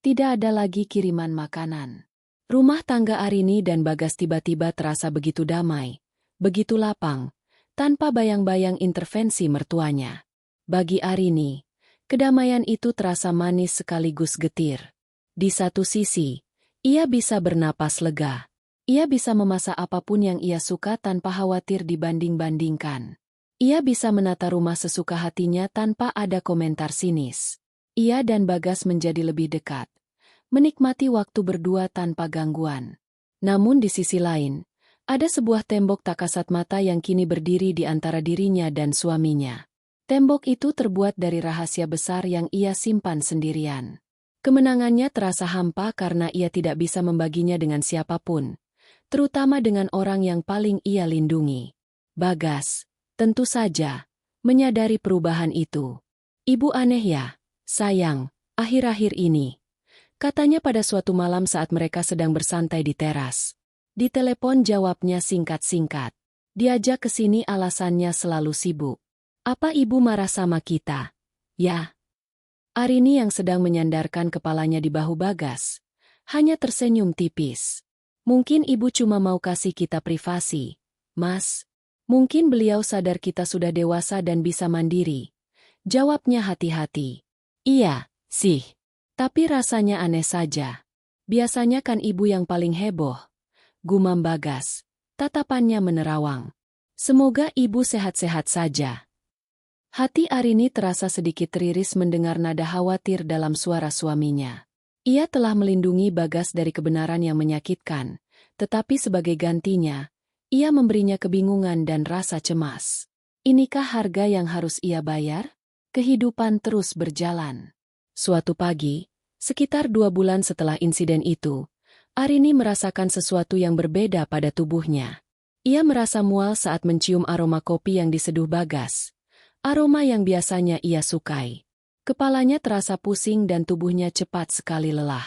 Tidak ada lagi kiriman makanan. Rumah tangga Arini dan Bagas tiba-tiba terasa begitu damai, begitu lapang, tanpa bayang-bayang intervensi mertuanya. Bagi Arini, kedamaian itu terasa manis sekaligus getir. Di satu sisi, ia bisa bernapas lega. Ia bisa memasak apapun yang ia suka tanpa khawatir dibanding-bandingkan. Ia bisa menata rumah sesuka hatinya tanpa ada komentar sinis. Ia dan Bagas menjadi lebih dekat, menikmati waktu berdua tanpa gangguan. Namun di sisi lain, ada sebuah tembok tak kasat mata yang kini berdiri di antara dirinya dan suaminya. Tembok itu terbuat dari rahasia besar yang ia simpan sendirian. Kemenangannya terasa hampa karena ia tidak bisa membaginya dengan siapapun, terutama dengan orang yang paling ia lindungi. Bagas, tentu saja, menyadari perubahan itu. "Ibu aneh ya, sayang, akhir-akhir ini," katanya pada suatu malam saat mereka sedang bersantai di teras. Di telepon jawabnya singkat-singkat. "Diajak ke sini alasannya selalu sibuk." "Apa ibu marah sama kita?" "Ya." Arini yang sedang menyandarkan kepalanya di bahu Bagas, hanya tersenyum tipis. "Mungkin ibu cuma mau kasih kita privasi, Mas. Mungkin beliau sadar kita sudah dewasa dan bisa mandiri." Jawabnya hati-hati. "Iya, sih. Tapi rasanya aneh saja. Biasanya kan ibu yang paling heboh," gumam Bagas. Tatapannya menerawang. "Semoga ibu sehat-sehat saja." Hati Arini terasa sedikit teriris mendengar nada khawatir dalam suara suaminya. Ia telah melindungi Bagas dari kebenaran yang menyakitkan, tetapi sebagai gantinya, ia memberinya kebingungan dan rasa cemas. Inikah harga yang harus ia bayar? Kehidupan terus berjalan. Suatu pagi, sekitar 2 bulan setelah insiden itu, Arini merasakan sesuatu yang berbeda pada tubuhnya. Ia merasa mual saat mencium aroma kopi yang diseduh Bagas. Aroma yang biasanya ia sukai. Kepalanya terasa pusing dan tubuhnya cepat sekali lelah.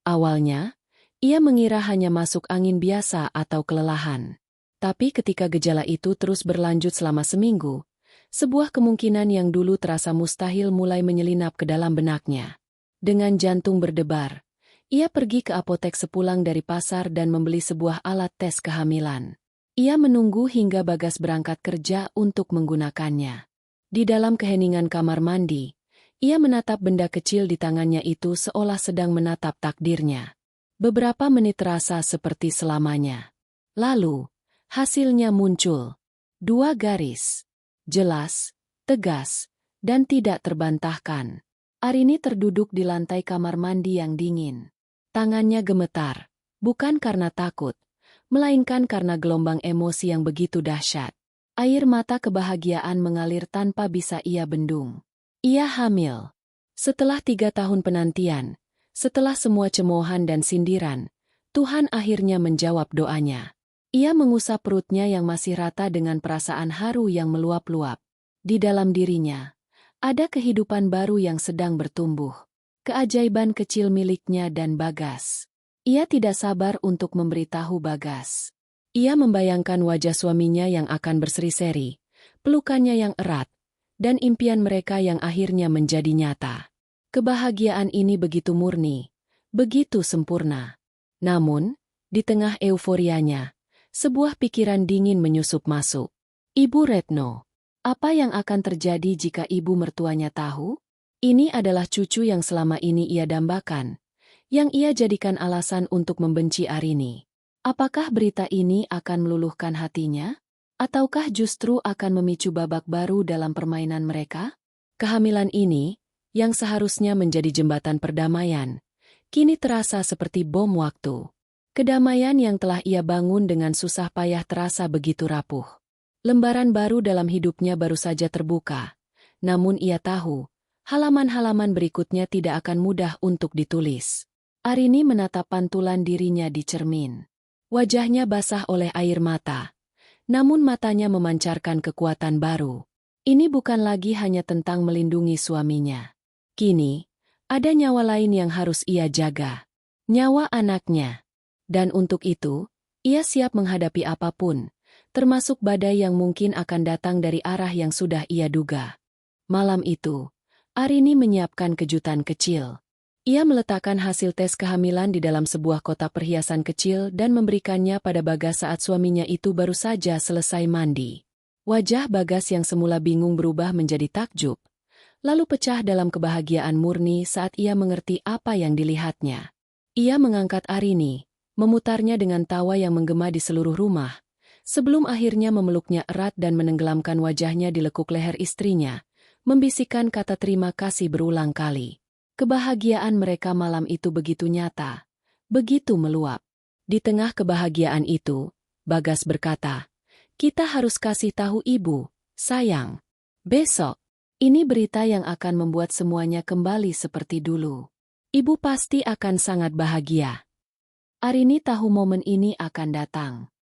Awalnya, ia mengira hanya masuk angin biasa atau kelelahan. Tapi ketika gejala itu terus berlanjut selama seminggu, sebuah kemungkinan yang dulu terasa mustahil mulai menyelinap ke dalam benaknya. Dengan jantung berdebar, ia pergi ke apotek sepulang dari pasar dan membeli sebuah alat tes kehamilan. Ia menunggu hingga Bagas berangkat kerja untuk menggunakannya. Di dalam keheningan kamar mandi, ia menatap benda kecil di tangannya itu seolah sedang menatap takdirnya. Beberapa menit terasa seperti selamanya. Lalu, hasilnya muncul. 2 garis. Jelas, tegas, dan tidak terbantahkan. Arini terduduk di lantai kamar mandi yang dingin. Tangannya gemetar, bukan karena takut, melainkan karena gelombang emosi yang begitu dahsyat. Air mata kebahagiaan mengalir tanpa bisa ia bendung. Ia hamil. Setelah 3 tahun penantian, setelah semua cemoohan dan sindiran, Tuhan akhirnya menjawab doanya. Ia mengusap perutnya yang masih rata dengan perasaan haru yang meluap-luap. Di dalam dirinya, ada kehidupan baru yang sedang bertumbuh. Keajaiban kecil miliknya dan Bagas. Ia tidak sabar untuk memberitahu Bagas. Ia membayangkan wajah suaminya yang akan berseri-seri, pelukannya yang erat, dan impian mereka yang akhirnya menjadi nyata. Kebahagiaan ini begitu murni, begitu sempurna. Namun, di tengah euforianya, sebuah pikiran dingin menyusup masuk. "Ibu Retno, apa yang akan terjadi jika ibu mertuanya tahu?" Ini adalah cucu yang selama ini ia dambakan, yang ia jadikan alasan untuk membenci Arini. Apakah berita ini akan meluluhkan hatinya? Ataukah justru akan memicu babak baru dalam permainan mereka? Kehamilan ini, yang seharusnya menjadi jembatan perdamaian, kini terasa seperti bom waktu. Kedamaian yang telah ia bangun dengan susah payah terasa begitu rapuh. Lembaran baru dalam hidupnya baru saja terbuka, namun ia tahu, halaman-halaman berikutnya tidak akan mudah untuk ditulis. Arini menatap pantulan dirinya di cermin. Wajahnya basah oleh air mata, namun matanya memancarkan kekuatan baru. Ini bukan lagi hanya tentang melindungi suaminya. Kini, ada nyawa lain yang harus ia jaga. Nyawa anaknya. Dan untuk itu, ia siap menghadapi apapun, termasuk badai yang mungkin akan datang dari arah yang sudah ia duga. Malam itu, Arini menyiapkan kejutan kecil. Ia meletakkan hasil tes kehamilan di dalam sebuah kotak perhiasan kecil dan memberikannya pada Bagas saat suaminya itu baru saja selesai mandi. Wajah Bagas yang semula bingung berubah menjadi takjub, lalu pecah dalam kebahagiaan murni saat ia mengerti apa yang dilihatnya. Ia mengangkat Arini, memutarnya dengan tawa yang menggema di seluruh rumah, sebelum akhirnya memeluknya erat dan menenggelamkan wajahnya di lekuk leher istrinya, membisikkan kata terima kasih berulang kali. Kebahagiaan mereka malam itu begitu nyata, begitu meluap. Di tengah kebahagiaan itu, Bagas berkata, "Kita harus kasih tahu ibu, sayang. Besok, ini berita yang akan membuat semuanya kembali seperti dulu. Ibu pasti akan sangat bahagia." Arini tahu momen ini akan datang.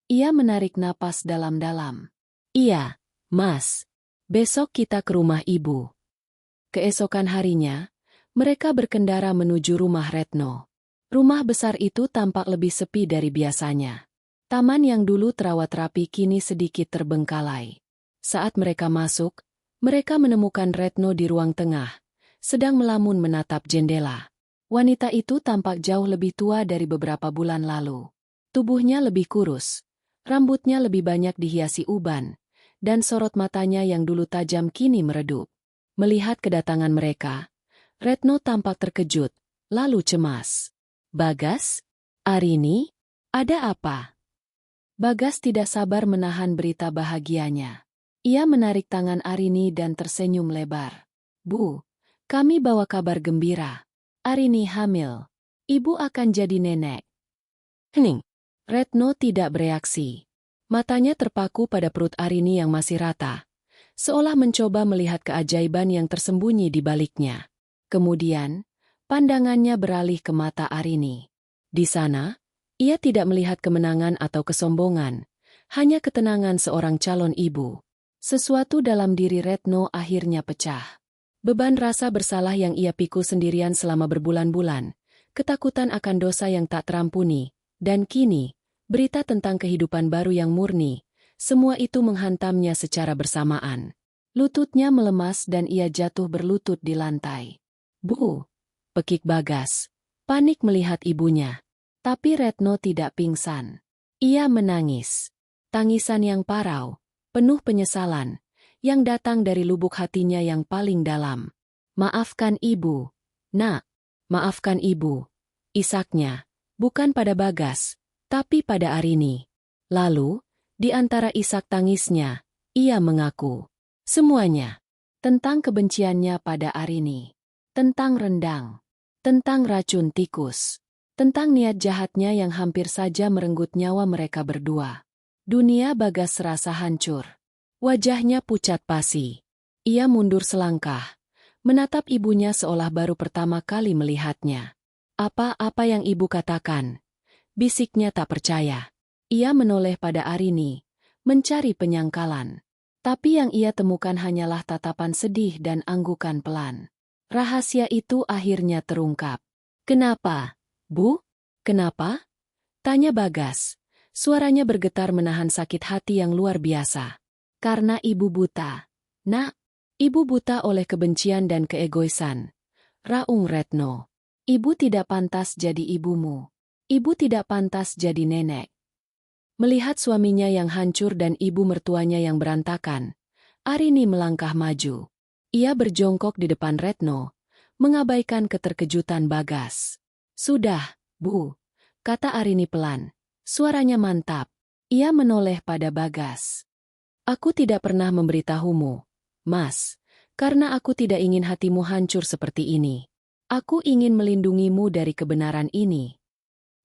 Ia menarik napas dalam-dalam. "Iya, Mas. Besok kita ke rumah ibu." Keesokan harinya, mereka berkendara menuju rumah Retno. Rumah besar itu tampak lebih sepi dari biasanya. Taman yang dulu terawat rapi kini sedikit terbengkalai. Saat mereka masuk, mereka menemukan Retno di ruang tengah, sedang melamun menatap jendela. Wanita itu tampak jauh lebih tua dari beberapa bulan lalu. Tubuhnya lebih kurus, rambutnya lebih banyak dihiasi uban, dan sorot matanya yang dulu tajam kini meredup. Melihat kedatangan mereka, Retno tampak terkejut, lalu cemas. "Bagas? Arini? Ada apa?" Bagas tidak sabar menahan berita bahagianya. Ia menarik tangan Arini dan tersenyum lebar. "Bu, kami bawa kabar gembira. Arini hamil. Ibu akan jadi nenek." "Hening." Retno tidak bereaksi. Matanya terpaku pada perut Arini yang masih rata, seolah mencoba melihat keajaiban yang tersembunyi di baliknya. Kemudian, pandangannya beralih ke mata Arini. Di sana, ia tidak melihat kemenangan atau kesombongan, hanya ketenangan seorang calon ibu. Sesuatu dalam diri Retno akhirnya pecah. Beban rasa bersalah yang ia pikul sendirian selama berbulan-bulan, ketakutan akan dosa yang tak terampuni, dan kini, berita tentang kehidupan baru yang murni, semua itu menghantamnya secara bersamaan. Lututnya melemas dan ia jatuh berlutut di lantai. "Bu," pekik Bagas, panik melihat ibunya. Tapi Retno tidak pingsan. Ia menangis. Tangisan yang parau, penuh penyesalan, yang datang dari lubuk hatinya yang paling dalam. "Maafkan ibu, Nak. Maafkan ibu." Isaknya, bukan pada Bagas, tapi pada Arini. Lalu, di antara isak tangisnya, ia mengaku semuanya tentang kebenciannya pada Arini. Tentang rendang, tentang racun tikus, tentang niat jahatnya yang hampir saja merenggut nyawa mereka berdua. Dunia Bagas serasa hancur. Wajahnya pucat pasi. Ia mundur selangkah, menatap ibunya seolah baru pertama kali melihatnya. "Apa-apa yang ibu katakan?" bisiknya tak percaya. Ia menoleh pada Arini, mencari penyangkalan. Tapi yang ia temukan hanyalah tatapan sedih dan anggukan pelan. Rahasia itu akhirnya terungkap. "Kenapa, Bu? Kenapa?" tanya Bagas. Suaranya bergetar menahan sakit hati yang luar biasa. "Karena ibu buta, Nak. Ibu buta oleh kebencian dan keegoisan," raung Retno. "Ibu tidak pantas jadi ibumu. Ibu tidak pantas jadi nenek." Melihat suaminya yang hancur dan ibu mertuanya yang berantakan, Arini melangkah maju. Ia berjongkok di depan Retno, mengabaikan keterkejutan Bagas. "Sudah, Bu," kata Arini pelan. Suaranya mantap. Ia menoleh pada Bagas. "Aku tidak pernah memberitahumu, Mas, karena aku tidak ingin hatimu hancur seperti ini. Aku ingin melindungimu dari kebenaran ini."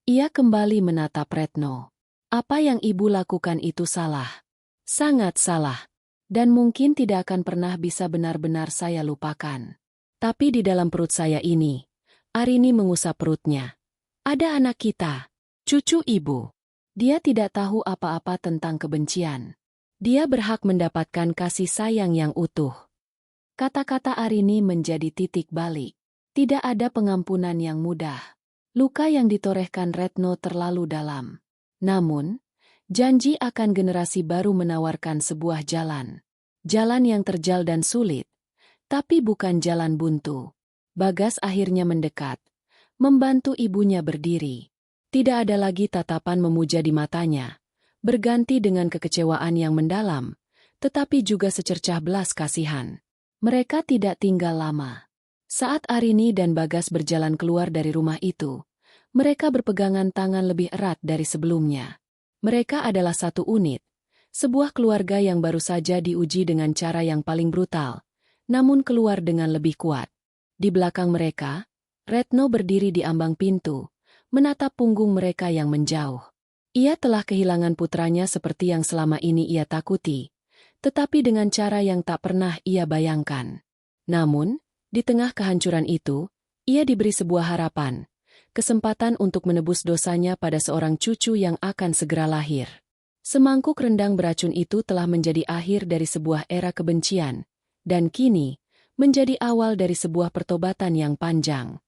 Ia kembali menatap Retno. "Apa yang ibu lakukan itu salah. Sangat salah. Dan mungkin tidak akan pernah bisa benar-benar saya lupakan. Tapi di dalam perut saya ini," Arini mengusap perutnya, "ada anak kita, cucu ibu. Dia tidak tahu apa-apa tentang kebencian. Dia berhak mendapatkan kasih sayang yang utuh." Kata-kata Arini menjadi titik balik. Tidak ada pengampunan yang mudah. Luka yang ditorehkan Retno terlalu dalam. Namun, janji akan generasi baru menawarkan sebuah jalan. Jalan yang terjal dan sulit, Tapi bukan jalan buntu. Bagas akhirnya mendekat, membantu ibunya berdiri. Tidak ada lagi tatapan memuja di matanya, berganti dengan kekecewaan yang mendalam, tetapi juga secercah belas kasihan. Mereka tidak tinggal lama. Saat Arini dan Bagas berjalan keluar dari rumah itu, mereka berpegangan tangan lebih erat dari sebelumnya. Mereka adalah satu unit, sebuah keluarga yang baru saja diuji dengan cara yang paling brutal, namun keluar dengan lebih kuat. Di belakang mereka, Retno berdiri di ambang pintu, menatap punggung mereka yang menjauh. Ia telah kehilangan putranya seperti yang selama ini ia takuti, tetapi dengan cara yang tak pernah ia bayangkan. Namun, di tengah kehancuran itu, ia diberi sebuah harapan, kesempatan untuk menebus dosanya pada seorang cucu yang akan segera lahir. Semangkuk rendang beracun itu telah menjadi akhir dari sebuah era kebencian, dan kini menjadi awal dari sebuah pertobatan yang panjang.